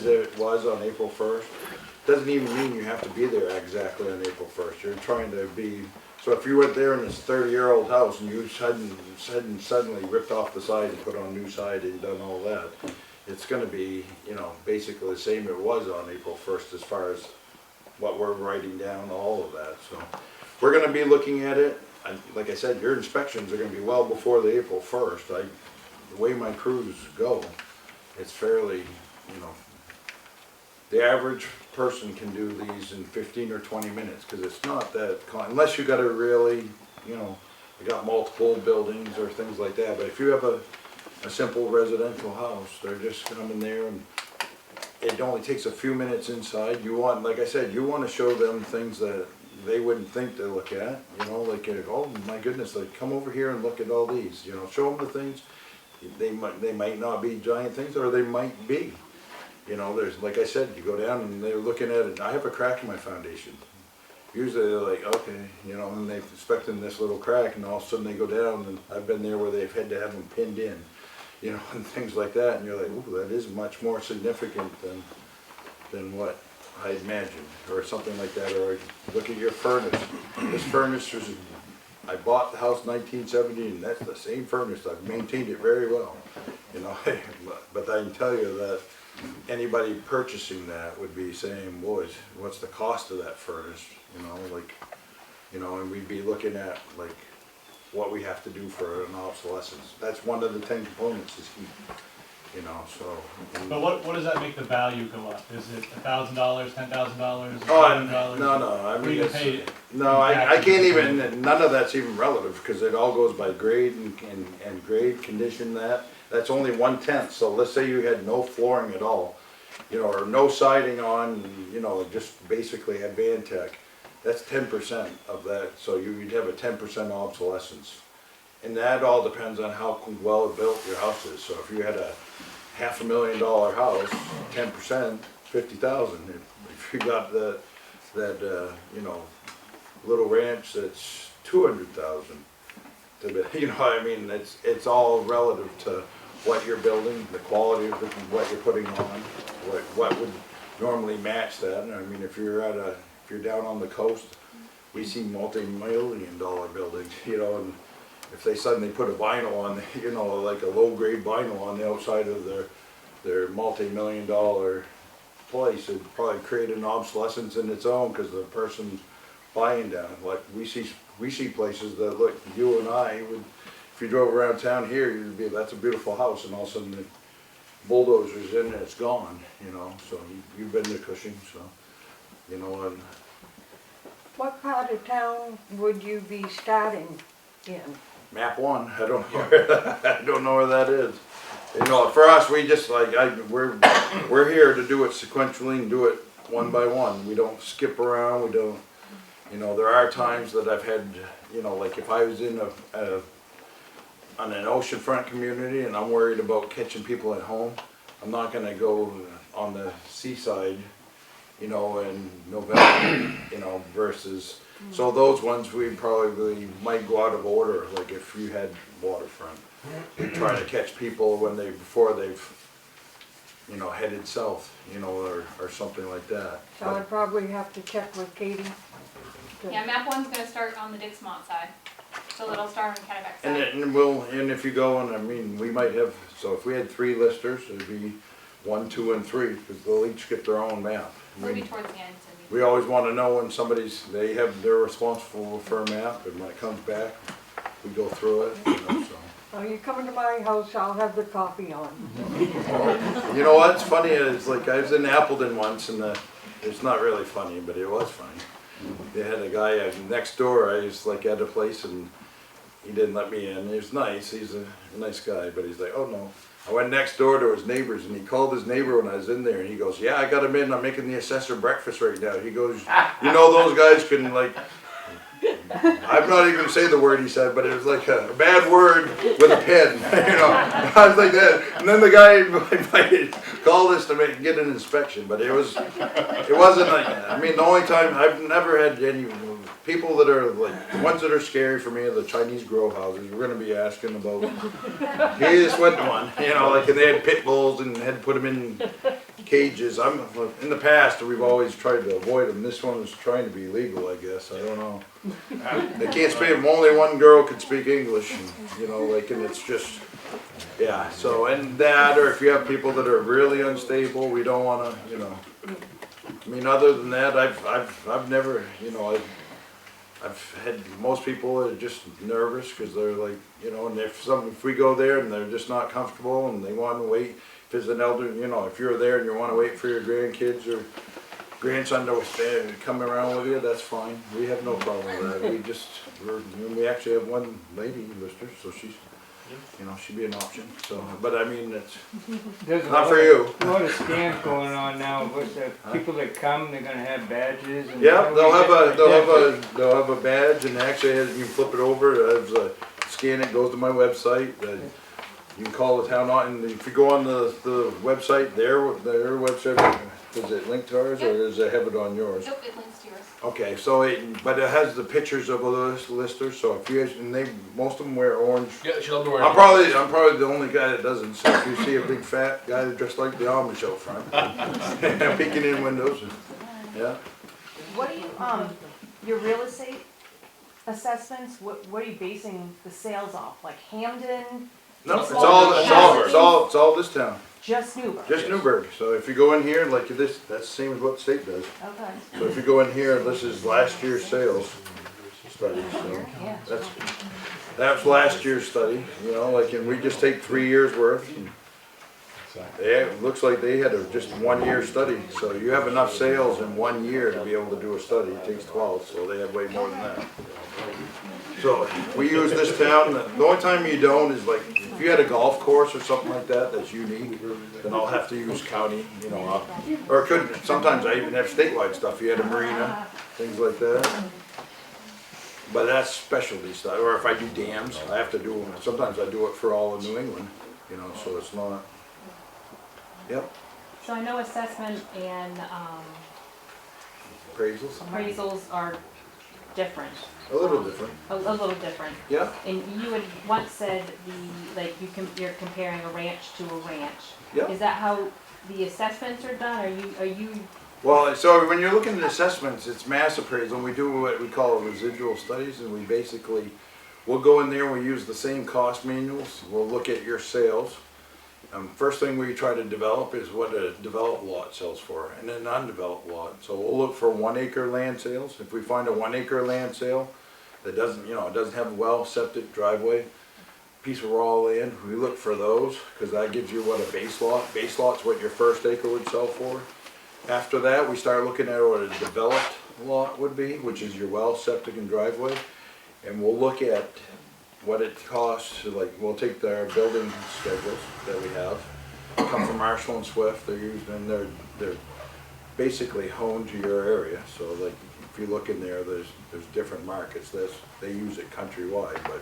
it was on April 1st. Doesn't even mean you have to be there exactly on April 1st, you're trying to be, so if you went there in this 30-year-old house and you suddenly ripped off the side and put on new siding and done all that, it's gonna be, you know, basically the same it was on April 1st as far as what we're writing down, all of that, so. We're gonna be looking at it, like I said, your inspections are gonna be well before the April 1st. The way my crews go, it's fairly, you know, the average person can do these in 15 or 20 minutes, because it's not that, unless you got a really, you know, you got multiple buildings or things like that, but if you have a simple residential house, they're just coming there and it only takes a few minutes inside. You want, like I said, you want to show them things that they wouldn't think to look at, you know, like, oh my goodness, like, come over here and look at all these, you know, show them the things. They might not be giant things, or they might be. You know, there's, like I said, you go down and they're looking at it, I have a crack in my foundation. Usually they're like, okay, you know, and they're expecting this little crack, and all of a sudden they go down, and I've been there where they've had to have them pinned in, you know, and things like that, and you're like, ooh, that is much more significant than what I imagined, or something like that, or look at your furnace. This furnace was, I bought the house in 1970, and that's the same furnace. I've maintained it very well, you know. But I can tell you that anybody purchasing that would be saying, boys, what's the cost of that furnace? You know, like, you know, and we'd be looking at like what we have to do for an obsolescence. That's one of the 10 components is heat. You know, so. But what does that make the value go up? Is it $1,000, $10,000, Oh, $1,000? no, I mean, you it's, pay no, I can't even, none of that's even relative, because it all goes by grade and grade, condition that's only 1/10, so let's say you had no flooring at all, you know, or no siding on, you know, just basically a Vantech, that's 10% of that, so you'd have a 10% obsolescence. And that all depends on how well built your house is, so if you had a $500,000 house, 10%, 50,000. If you got that you know, little ranch that's 200,000, you know, I mean, it's all relative to what you're building, the quality of what you're putting on, what would normally match that. I mean, if you're down on the coast, we see multi-million-dollar buildings, you know, and if they suddenly put a vinyl on, you know, like a low-grade vinyl on the outside of their multi-million-dollar place, it'd probably create an obsolescence in its own, because the person buying down, like we see places that look, you and I would, if you drove around town here, you'd be, that's a beautiful house, and all of a sudden the bulldozer's in and it's gone, you know. So you've been to Cushing, so you know. And What part of town would you be starting in? Map 1, I don't know I don't know where that is. You know, for us, we just like, we're here to do it sequentially and do it one by one. We don't skip around, we don't, you know, there are times that I've had, you know, like if I was in on an oceanfront community and I'm worried about catching people at home, I'm not gonna go on the seaside, you know, in November, you know, versus, so those ones we probably might go out of order, like if you had waterfront. We try to catch people before they've, you know, headed south, you know, or something like that. So I'd probably have to check with Katie. Yeah, map 1's gonna start on the Dixmont side, so it'll start on Kennebec side. And if you go, and I mean, we might have, so if we had 3 listers, it'd be 1, 2, and 3, because they'll each get their own map. It'll be towards the end, so We always want to know when they're responsible for a map, and when it comes back, we go through it, you know, so. Oh, you coming to my house, I'll have the coffee on. You know what's funny is, like, I was in Appleton once, and it's not really funny, but it was funny. They had a guy next door, I was like at a place and he didn't let me in. He was nice, he's a nice guy, but he's like, oh no. I went next door to his neighbors and he called his neighbor when I was in there and he goes, yeah, I got him in, I'm making the assessor breakfast right now. He goes, you know those guys can like, I'm not even gonna say the word he said, but it was like a bad word with a pen, you know. I was like that, and then the guy invited, called us to get an inspection, but it wasn't like, I mean, the only time, I've never had any people that are like, the ones that are scary for me are the Chinese grow houses. We're gonna be asking about, he just went to one, you know, like, and they had pit bulls and had to put them in cages. In the past, we've always tried to avoid them. This one was trying to be legal, I guess, I don't know. They can't speak, only one girl could speak English, and, you know, like, and it's just, yeah, so, and that, or if you have people that are really unstable, we don't wanna, you know. I mean, other than that, I've never, you know, I've had, most people are just nervous, cause they're like, you know, and if we go there and they're just not comfortable and they wanna wait, if it's an elder, you know, if you're there and you wanna wait for your grandkids or grandson to come around with you, that's fine. We have no problem with that. We actually have one lady lister, so she's, you know, she'd be an option. So, but I mean, it's There's not for you. a lot of scams going on now. With the people that come, they're gonna have badges. And Yeah, they'll have a badge, and actually you can flip it over. Scan it, goes to my website. You can call the town on, and if you go on the website, their website. Does it link to ours, or does it have it on yours? Nope, it links to yours. Okay, so but it has the pictures of the listers. So if you guys, and most of them wear orange. Yeah, she loved to wear I'm probably the only guy that doesn't. So if you see a big fat guy dressed like the Amish out front, peeking in windows, yeah. What do you, your real estate assessments, what are you basing the sales off? Like Hamden, No, It's it's all this town. just Newburgh? Just Newburgh. So if you go in here, like this, that's the same as what the state does. Okay. So if you go in here, this is last year's sales study. So Yeah. that's last year's study. You know, like, and we just take 3 years worth. It looks like they had just 1 year study. So you have enough sales in 1 year to be able to do a study. It takes 12, so they have way more than that. So we use this town. The only time you don't is like if you had a golf course or something like that that's unique, then I'll have to use county, you know, or it could. Sometimes I even have statewide stuff. You had a marina, things like that. But that's specialty stuff. Or if I do dams, I have to do. Sometimes I do it for all of New England, you know. So it's not. Yep. So I know assessment and Appraisals. appraisals are different. A little different. A little different. Yeah. And you had once said you're comparing a ranch to a ranch. Yeah. Is that how the assessments are done? Are you? Well, so when you're looking at assessments, it's mass appraisal. We do what we call residual studies, and we basically, we'll go in there and we use the same cost manuals. We'll look at your sales. First thing we try to develop is what a developed lot sells for, and an undeveloped lot. So we'll look for 1 acre land sales. If we find a 1 acre land sale that doesn't, you know, it doesn't have a well, septic, driveway, piece of raw land, we look for those because that gives you what a base lot. Base lot's what your first acre would sell for. After that, we start looking at what a developed lot would be, which is your well, septic, and driveway, and we'll look at what it costs. Like, we'll take our building schedules that we have, come from Marshall and Swift. They're used, and they're basically honed to your area. So like, if you look in there, there's different markets. They use it countrywide, but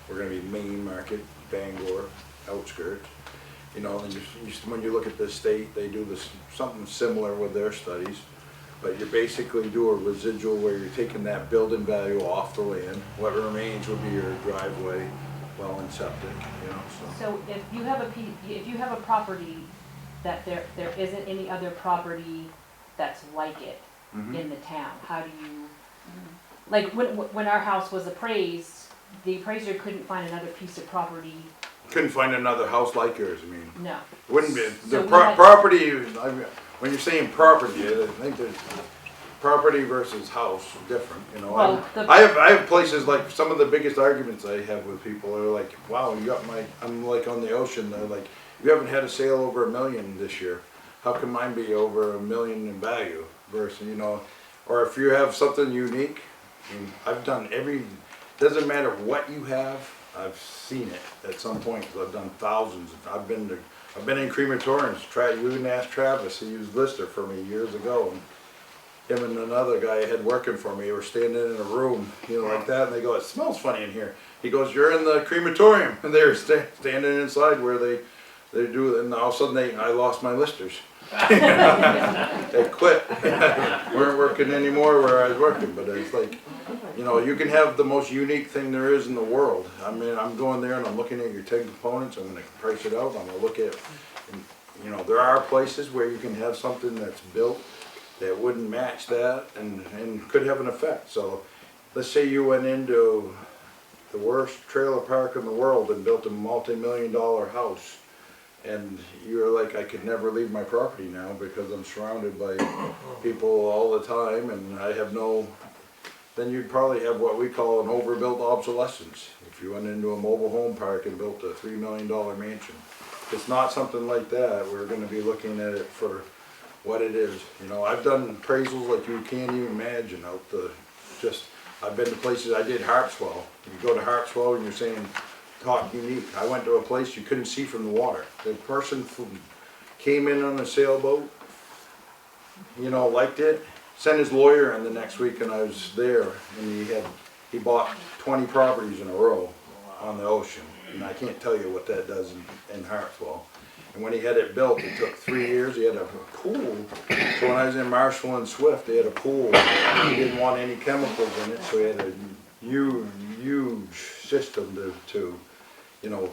we're going to be main market, Bangor, outskirts. You know, and when you look at the state, they do this something similar with their studies. But you basically do a residual where you're taking that building value off the land. What remains would be your driveway, well, and septic. You know. So if you have a property that there isn't any other property that's like it in the town, how do you? Like when our house was appraised, the appraiser couldn't find another piece of property. Couldn't find another house like yours. I mean. No. Wouldn't be So the property. When you're saying property, I think there's property versus house different, you know. Well, I have places like some of the biggest arguments I have with people are like, wow, you got I'm like on the ocean. They're like, you haven't had a sale over $1 million this year. How can mine be over $1 million in value? versus, you know, or if you have something unique, and I've done doesn't matter what you have, I've seen it at some point, because I've done thousands. I've been in crematoriums. You can ask Travis, he used Lister for me years ago, and him and another guy I had working for me were standing in a room, you know, like that, and they go, it smells funny in here. He goes, you're in the crematorium, and they're standing inside where they do, and all of a sudden I lost my Listers. They quit. Weren't working anymore where I was working, but it's like, you know, you can have the most unique thing there is in the world. I mean, I'm going there and I'm looking at your 10 components, I'm gonna price it out, I'm gonna look at, and, you know, there are places where you can have something that's built that wouldn't match that and could have an effect. So let's say you went into the worst trailer park in the world and built a multi-million-dollar house, and you're like, I could never leave my property now because I'm surrounded by people all the time and I have no, then you'd probably have what we call an overbuilt obsolescence. If you went into a mobile home park and built a $3 million mansion. It's not something like that. We're gonna be looking at it for what it is. You know, I've done appraisals like you can't even imagine out I've been to places, I did Harpswell. You go to Harpswell and you're saying, talk unique. I went to a place you couldn't see from the water. The person came in on a sailboat, you know, liked it, sent his lawyer in the next week, and I was there, and he bought 20 properties in a row on the ocean, and I can't tell you what that does in Harpswell. And when he had it built, it took 3 years. He had a pool. So when I was in Marshall and Swift, they had a pool. He didn't want any chemicals in it, so he had a huge system to you know,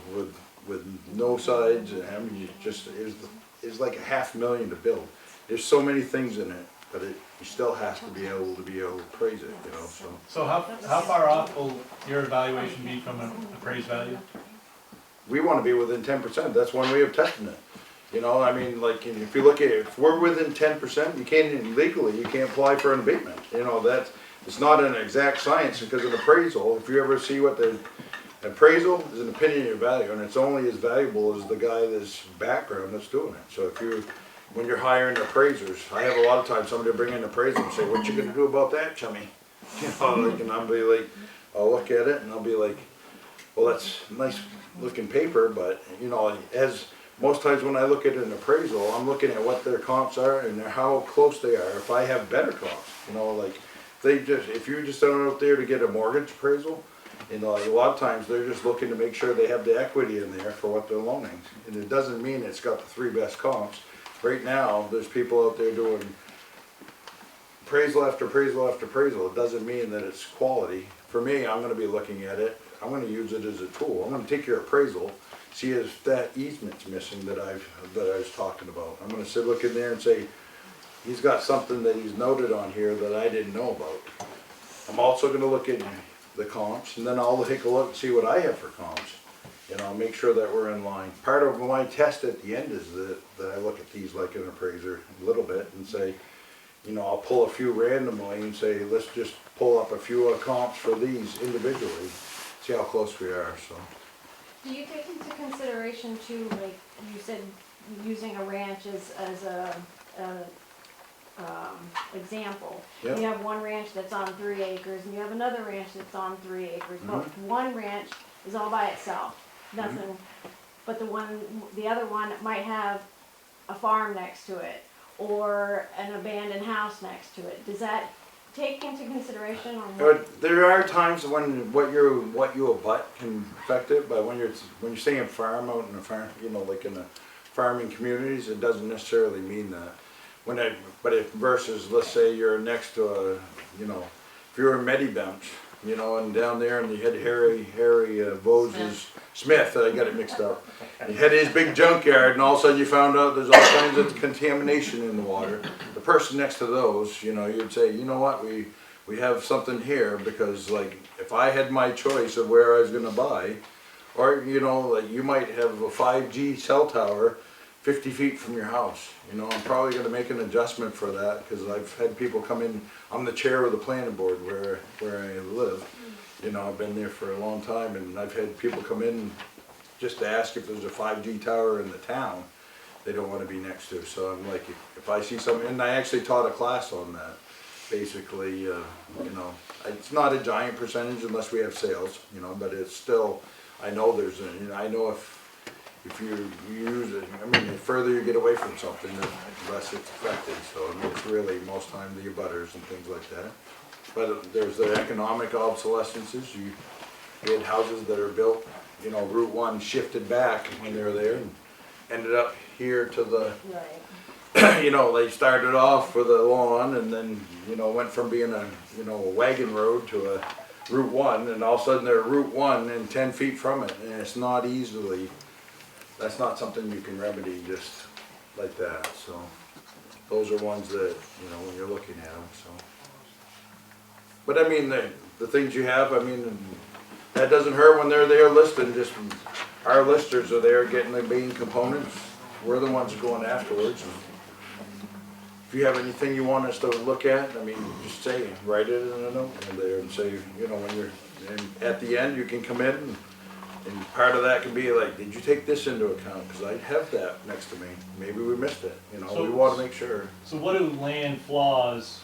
with no sides. And I mean, it's like $500,000 to build. There's so many things in it, but you still has to be able to praise it, you know. So how far off will your evaluation be from an appraised value? We want to be within 10%. That's one way of testing it. You know, I mean, like if you look at it, if we're within 10%, you can't legally, you can't apply for an abatement. You know, it's not an exact science, because an appraisal, if you ever see what the appraisal is, an opinion of value, and it's only as valuable as the guy that's background that's doing it. So when you're hiring appraisers, I have a lot of times somebody will bring in an appraiser and say, what you gonna do about that, chummy? You know, like, and I'll be like, I'll look at it and I'll be like, well, that's nice looking paper, but you know, as most times when I look at an appraisal, I'm looking at what their comps are and how close they are. If I have better comps, you know, like if you're just out there to get a mortgage appraisal, you know, like a lot of times they're just looking to make sure they have the equity in there for what they're loaning. And it doesn't mean it's got the 3 best comps. Right now, there's people out there doing appraisal after appraisal after appraisal. It doesn't mean that it's quality. For me, I'm gonna be looking at it. I'm gonna use it as a tool. I'm gonna take your appraisal, see if that easement's missing that I was talking about. I'm gonna look in there and say, he's got something that he's noted on here that I didn't know about. I'm also gonna look at the comps, and then I'll take a look and see what I have for comps. And I'll make sure that we're in line. Part of my test at the end is that I look at these like an appraiser a little bit and say, you know, I'll pull a few randomly and say, let's just pull up a few comps for these individually, see how close we are, so. Do you take into consideration too, like you said, using a ranch as a example? Yep. You have one ranch that's on 3 acres and you have another ranch that's on 3 acres, but one ranch is all by itself, nothing, but the other one might have a farm next to it or an abandoned house next to it. Does that take into consideration on what? There are times when what you abut can affect it, but when you're saying farm out in a farm, you know, like in the farming communities, it doesn't necessarily mean that. But if versus, let's say you're next to a, you know, if you're in Medibench, you know, and down there and you had Harry Bose's Smith, I got it mixed up. You had his big junkyard and all of a sudden you found out there's all kinds of contamination in the water. The person next to those, you know, you'd say, you know what, we have something here, because like if I had my choice of where I was gonna buy, or you know, like you might have a 5G cell tower 50 feet from your house. You know, I'm probably going to make an adjustment for that, because I've had people come in. I'm the chair of the planning board where I live. You know, I've been there for a long time, and I've had people come in just to ask if there's a 5G tower in the town. they don't wanna be next to. So I'm like, if I see something, and I actually taught a class on that, basically, you know, it's not a giant percentage unless we have sales, you know, but it's still, I know there's, you know, I know if you use it, I mean, the further you get away from something, the less it's affected. So I mean, it's really most time the abutters and things like that. But there's the economic obsolescences. You had houses that are built, you know, Route 1 shifted back when they were there and ended up here to the, Right. you know, they started off with a lawn and then, you know, went from being a, you know, a wagon road to a Route 1, and all of a sudden they're Route 1 and 10 feet from it, and it's not easily, that's not something you can remedy just like that. So those are ones that, you know, when you're looking at them, so. But I mean, the things you have, I mean, that doesn't hurt when they're there listed, just, our listers are there getting the main components. We're the ones going afterwards. And if you have anything you want us to look at, I mean, just say, write it in a note in there and say, you know, when you're, and at the end, you can come in and part of that can be like, did you take this into account? Because I have that next to me. Maybe we missed it, you know, So- we want to make sure. So what do land flaws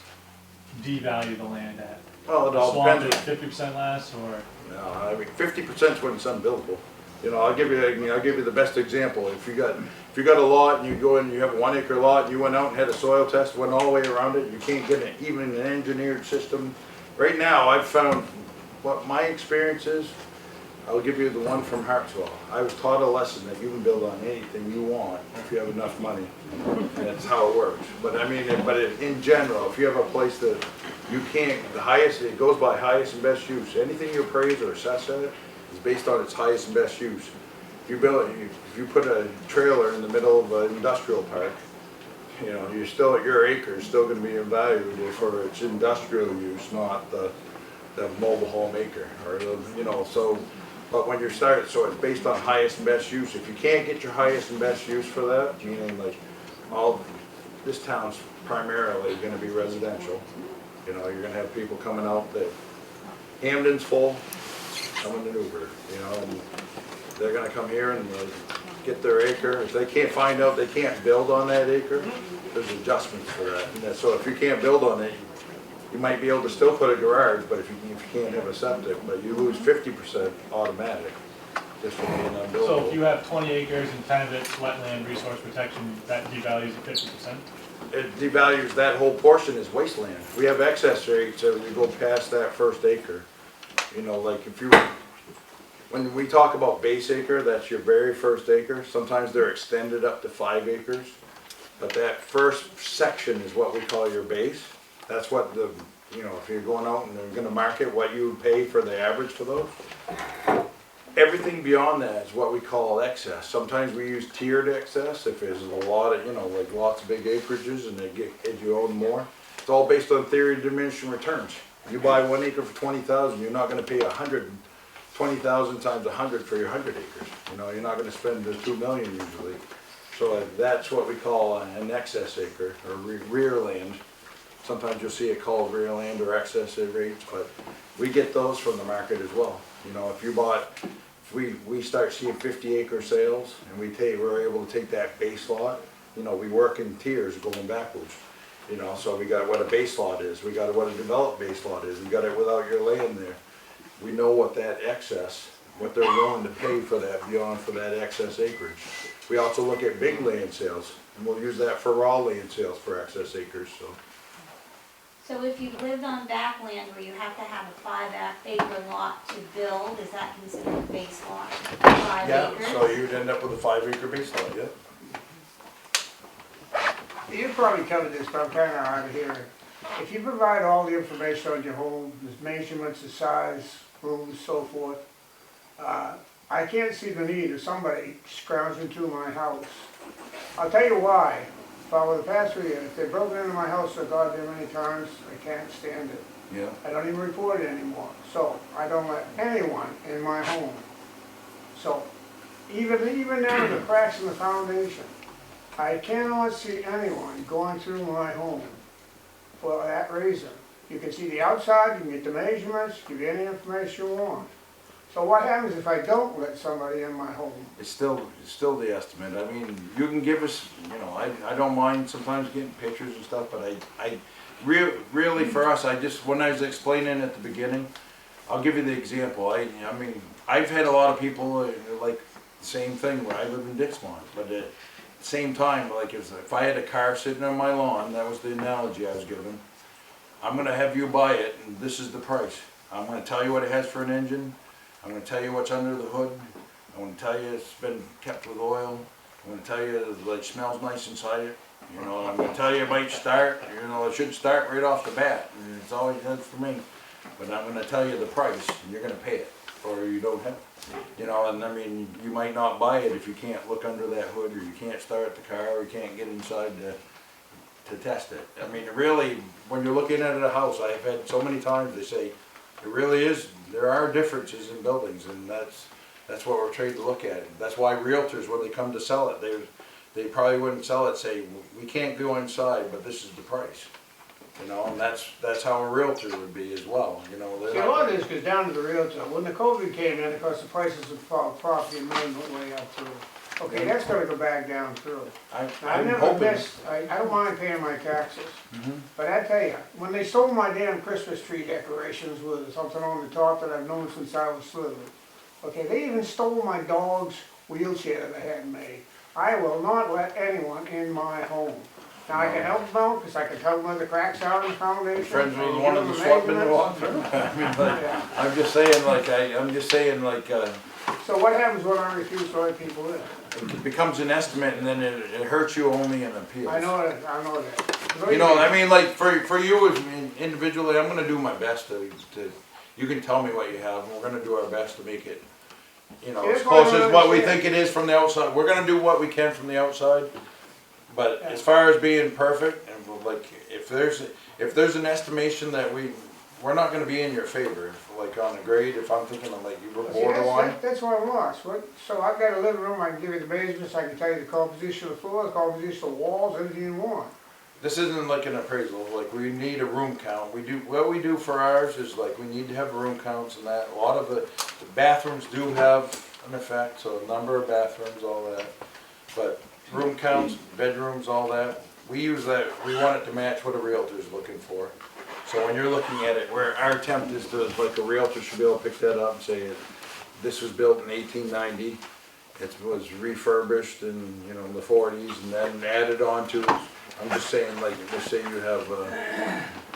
devalue the land at? Well, it all Swamp depends. is 50% less, or? No, I mean, 50% is when it's unbuildable. You know, I'll give you the best example. If you got a lot and you go in, and you have a 1 acre lot, and you went out and had a soil test, went all the way around it, you can't get even an engineered system. Right now, I've found, what my experience is, I'll give you the one from Hartsville. I was taught a lesson that you can build on anything you want if you have enough money. And that's how it works. But I mean, in general, if you have a place that you can't, the highest, it goes by highest and best use. Anything you appraise or assess at it is based on its highest and best use. If you put a trailer in the middle of an industrial park, you know, you're still, your acre is still gonna be valuable for its industrial use, not the mobile home acre, or the, you know, so. But when you're started, so it's based on highest and best use. If you can't get your highest and best use for that, meaning like this town's primarily gonna be residential. You know, you're gonna have people coming out that, Hamden's full, coming to Newburgh, you know, and they're gonna come here and get their acre. If they can't find out they can't build on that acre, there's adjustments for that. And so if you can't build on it, you might be able to still put a garage, but if you can't have a septic, but you lose 50% automatic, just from being unbuildable. So if you have 20 acres and 10 of it's wetland resource protection, that devalues it 50%? It devalues that whole portion as wasteland. We have excess rates as we go past that first acre. You know, like when we talk about base acre, that's your very first acre. Sometimes they're extended up to 5 acres. But that first section is what we call your base. That's what you know, if you're going out and they're gonna market what you would pay for the average for those. Everything beyond that is what we call excess. Sometimes we use tiered excess if there's a lot of, you know, like lots of big acreages and as you own more. It's all based on theory of diminishing returns. You buy 1 acre for 20,000, you're not gonna pay 120,000 times 100 for your 100 acres. You know, you're not gonna spend the 2 million usually. So that's what we call an excess acre or rear land. Sometimes you'll see it called rear land or excess rates, but we get those from the market as well. You know, if we start seeing 50 acre sales and we're able to take that base lot, you know, we work in tiers going backwards. You know, so we got what a base lot is, we got what a developed base lot is, we got it without your land there. We know what that excess, what they're willing to pay for that beyond for that excess acreage. We also look at big land sales, and we'll use that for raw land sales for excess acres, so. So if you lived on backland where you have to have a 5 acre lot to build, is that considered a base lot? 5 acres? So you'd end up with a 5 acre base lot, yeah. You probably covered this, but I'm kinda hard of hearing. If you provide all the information on your home, the measurements, the size, rooms, so forth, I can't see the need of somebody scrounging through my house. I'll tell you why. For the past 3 years, they broke into my house so goddamn many times, I can't stand it. Yeah. I don't even report it anymore. So I don't let anyone in my home. So even down to the cracks in the foundation, I cannot see anyone going through my home for that reason. You can see the outside, you can get the measurements, give you any information you want. So what happens if I don't let somebody in my home? It's still the estimate. I mean, you can give us, you know, I don't mind sometimes getting pictures and stuff, but really for us, when I was explaining at the beginning, I'll give you the example. I mean, I've had a lot of people like the same thing where I live in Dixmont, but at the same time, like if I had a car sitting on my lawn, that was the analogy I was given. I'm gonna have you buy it, and this is the price. I'm gonna tell you what it has for an engine. I'm gonna tell you what's under the hood. I'm gonna tell you it's been kept with oil. I'm gonna tell you it like smells nice inside it. You know, I'm gonna tell you it might start. You know, it should start right off the bat. And it's always that's for me. But I'm gonna tell you the price, and you're gonna pay it, or you don't have. You know, and I mean, you might not buy it if you can't look under that hood, or you can't start the car, or you can't get inside to test it. I mean, really, when you're looking at a house, I've had so many times they say, it really is, there are differences in buildings, and that's what we're trained to look at. That's why realtors, when they come to sell it, they probably wouldn't sell it, say, we can't go inside, but this is the price. You know, and that's how a realtor would be as well, you know. See, a lot of this goes down to the realtor. When the COVID came in, of course, the prices of property and land went way up through. Okay, that's gonna go back down through. I never missed, I don't mind paying my taxes. But I tell you, when they stole my damn Christmas tree decorations with something on the top that I've known since I was little. Okay, they even stole my dog's wheelchair that I had made. I will not let anyone in my home. Now, I can help them out, because I can tell them where the cracks are in the foundation. Friends with one of the swapping the water. I mean, like, I'm just saying like, So what happens when I refuse to let people in? it becomes an estimate, and then it hurts you only in appeals. I know that. You know, I mean, like, for you as individually, I'm gonna do my best to, you can tell me what you have, and we're gonna do our best to make it, you know, as close as what we think it is from the outside. We're gonna do what we can from the outside, but as far as being perfect, and like, if there's an estimation that we're not gonna be in your favor, like on a grade, if I'm thinking of like, you were borderline. That's what I'm lost. So I've got a living room, I can give you the basements, I can tell you the composition of the floor, the composition of the walls, anything you want. This isn't like an appraisal, like we need a room count. What we do for ours is like, we need to have room counts and that. A lot of the bathrooms do have an effect, so a number of bathrooms, all that. But room counts, bedrooms, all that, we use that, we want it to match what a realtor's looking for. So when you're looking at it, where our attempt is to, like a realtor should be able to pick that up and say, this was built in 1890, it was refurbished in, you know, in the 40s, and then added on to, I'm just saying, like, just say you have,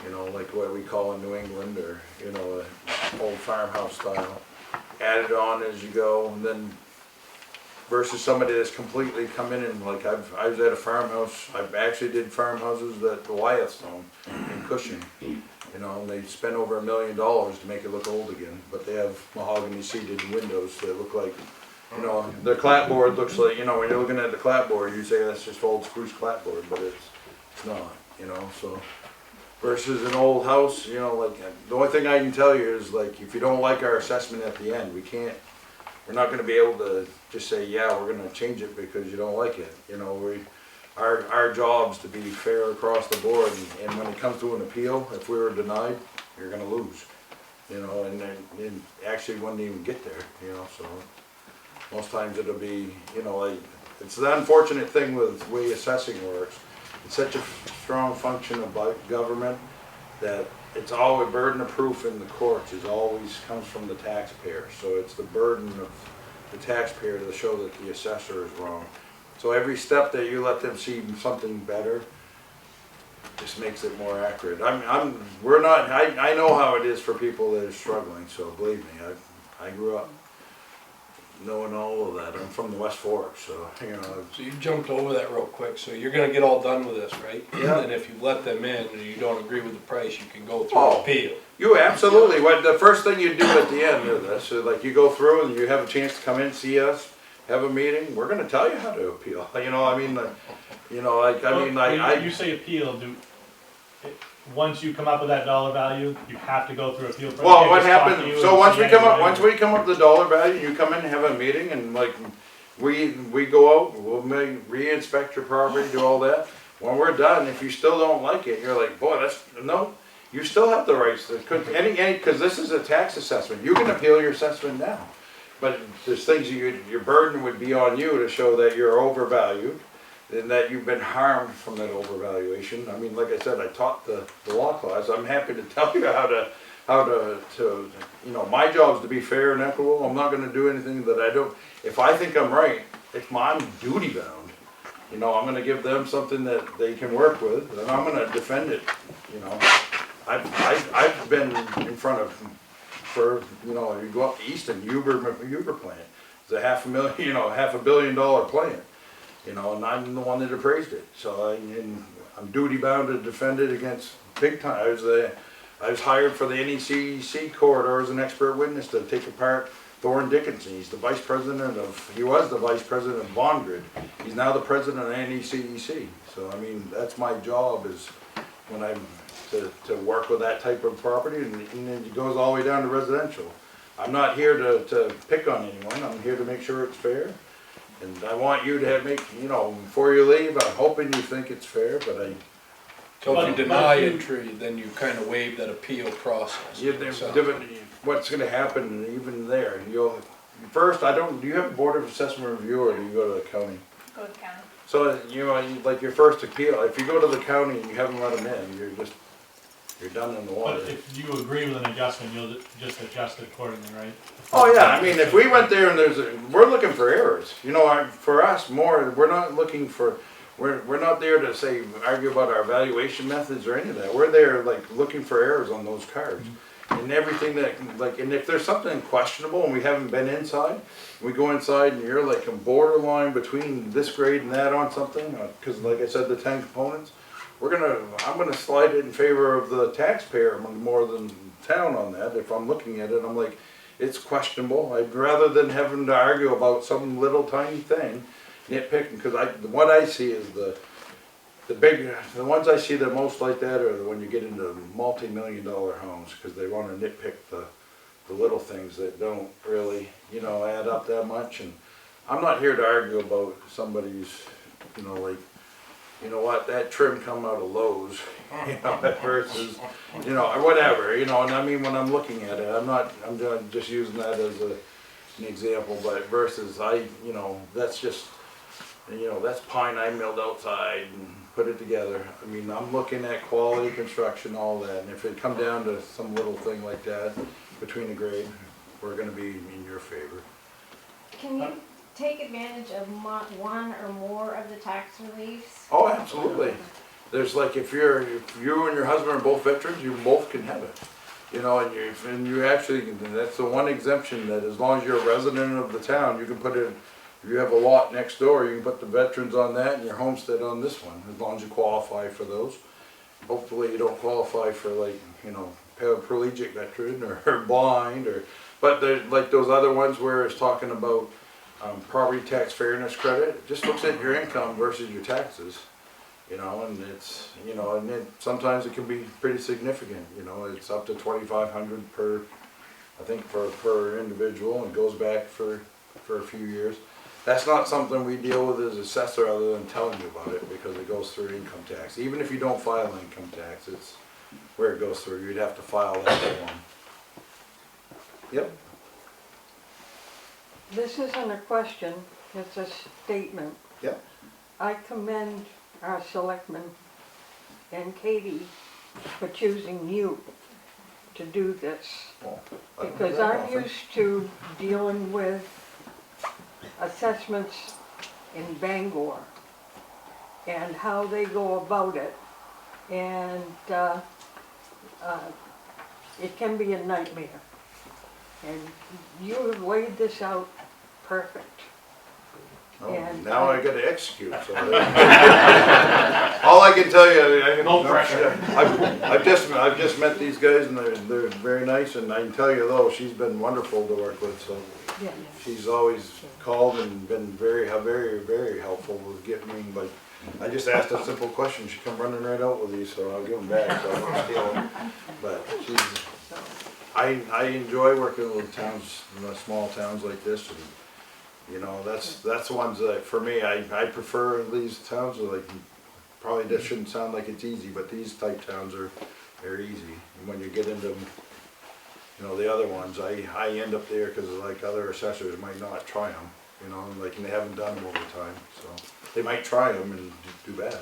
you know, like what we call in New England, or, you know, an old farmhouse style, added on as you go, and then versus somebody that's completely come in and, like, I was at a farmhouse, I actually did farmhouses at the Wyethstone in Cushing, you know, and they spent over $1 million to make it look old again, but they have mahogany seated windows that look like, you know, the clapboard looks like, you know, when you're looking at the clapboard, you say that's just old spruce clapboard, but it's not, you know, so. Versus an old house, you know, like, the only thing I can tell you is, like, if you don't like our assessment at the end, we're not gonna be able to just say, yeah, we're gonna change it because you don't like it. You know, our job's to be fair across the board, and when it comes to an appeal, if we were denied, you're gonna lose. You know, and actually wouldn't even get there, you know, so most times it'll be, you know, like, it's the unfortunate thing with the way assessing works. It's such a strong function of government that it's always burden of proof in the courts is always comes from the taxpayer. So it's the burden of the taxpayer to show that the assessor is wrong. So every step that you let them see something better just makes it more accurate. I know how it is for people that are struggling, so believe me, I grew up knowing all of that. I'm from the West Fork, so, you know. So you jumped over that real quick, so you're gonna get all done with this, right? Yeah. And if you let them in and you don't agree with the price, you can go through an appeal. You absolutely, what the first thing you do at the end of this, is like you go through and you have a chance to come in, see us, have a meeting, we're gonna tell you how to appeal, you know, I mean, you know, like, You say appeal, once you come up with that dollar value, you have to go through appeal process. Well, what happens, so once we come up with the dollar value, you come in and have a meeting, and like, we go out, we'll re-inspect your property, do all that. When we're done, if you still don't like it, you're like, boy, no, you still have the rights to, cause this is a tax assessment, you can appeal your assessment now. But there's things your burden would be on you to show that you're overvalued and that you've been harmed from that overvaluation. I mean, like I said, I taught the law class, I'm happy to tell you how to, you know, my job is to be fair and equitable. I'm not gonna do anything that I don't, if I think I'm right, I'm duty bound. You know, I'm gonna give them something that they can work with, and I'm gonna defend it, you know. I've been in front of, you know, you go up east in Newburgh plant, it's a $500 million plant, you know, and I'm the one that appraised it. So I'm duty bound to defend it against big time. I was hired for the NECEC corridor as an expert witness to take apart Thorne Dickinson. He was the vice president of Bondgrid. He's now the president of NECEC. So I mean, that's my job, is when I'm to work with that type of property, and it goes all the way down to residential. I'm not here to pick on anyone. I'm here to make sure it's fair. And I want you to you know, before you leave, I'm hoping you think it's fair, but So if you deny entry, then you kind of waive that appeal process. What's going to happen even there? First, do you have a board of assessment review, or do you go to the county? Go to the county. So you know, like your first appeal, if you go to the county and you haven't let them in, you're done in the water. But if you agree with an adjustment, you'll just adjust it accordingly, right? Oh yeah, I mean, if we went there and we're looking for errors. You know, for us, we're not looking for. We're not there to say, argue about our valuation methods or any of that. We're there like looking for errors on those cards. And everything that, like, and if there's something questionable and we haven't been inside, we go inside and you're like a borderline between this grade and that on something, because like I said, the 10 components, I'm gonna slide it in favor of the taxpayer more than town on that. If I'm looking at it, I'm like, it's questionable. I'd rather than having to argue about some little tiny thing, nitpicking, because what I see is the ones I see the most like that are when you get into multi-million-dollar homes, because they want to nitpick the little things that don't really, you know, add up that much. And I'm not here to argue about somebody's, you know, like, you know what, that trim come out of Lowe's, you know, versus, you know, or whatever, you know. And I mean, when I'm looking at it, I'm just using that as an example, but versus you know, that's just, you know, that's pine I milled outside and put it together. I mean, I'm looking at quality construction, all that, and if it come down to some little thing like that between the grade, we're gonna be in your favor. Can you take advantage of one or more of the tax reliefs? Oh, absolutely. There's like, if you and your husband are both veterans, you both can have it. You know, and you actually, that's the one exemption, that as long as you're a resident of the town, you can put it, if you have a lot next door, you can put the veterans on that and your homestead on this one, as long as you qualify for those. Hopefully you don't qualify for, like, you know, paraplegic veteran or blind, but there's like those other ones where it's talking about property tax fairness credit. It just looks at your income versus your taxes, you know, and it's, you know, and sometimes it can be pretty significant, you know. It's up to $2,500 per, I think, per individual, and it goes back for a few years. That's not something we deal with as assessor, other than telling you about it, because it goes through income tax. Even if you don't file income tax, it's where it goes through. You'd have to file that form. Yep. This isn't a question, it's a statement. Yep. I commend our selectmen and Katie for choosing you to do this. Well, Because I'm used to dealing with assessments in Bangor and how they go about it. And it can be a nightmare. And you have laid this out perfect. Oh, And now I gotta execute, so. All I can tell you, No pressure. I've just met these guys, and they're very nice, and I can tell you though, she's been wonderful to work with, so. Yeah. She's always called and been very, very helpful with getting me, like, I just asked a simple question, she come running right out with these, so I'll give them back, so I won't steal them. But I enjoy working with towns, small towns like this, and, you know, that's the ones that, for me, I prefer these towns. Like, probably that shouldn't sound like it's easy, but these type towns are They're easy. And when you get into, you know, the other ones, I end up there because like other assessors might not try them, you know, like, and they haven't done them over time, so. They might try them and do bad.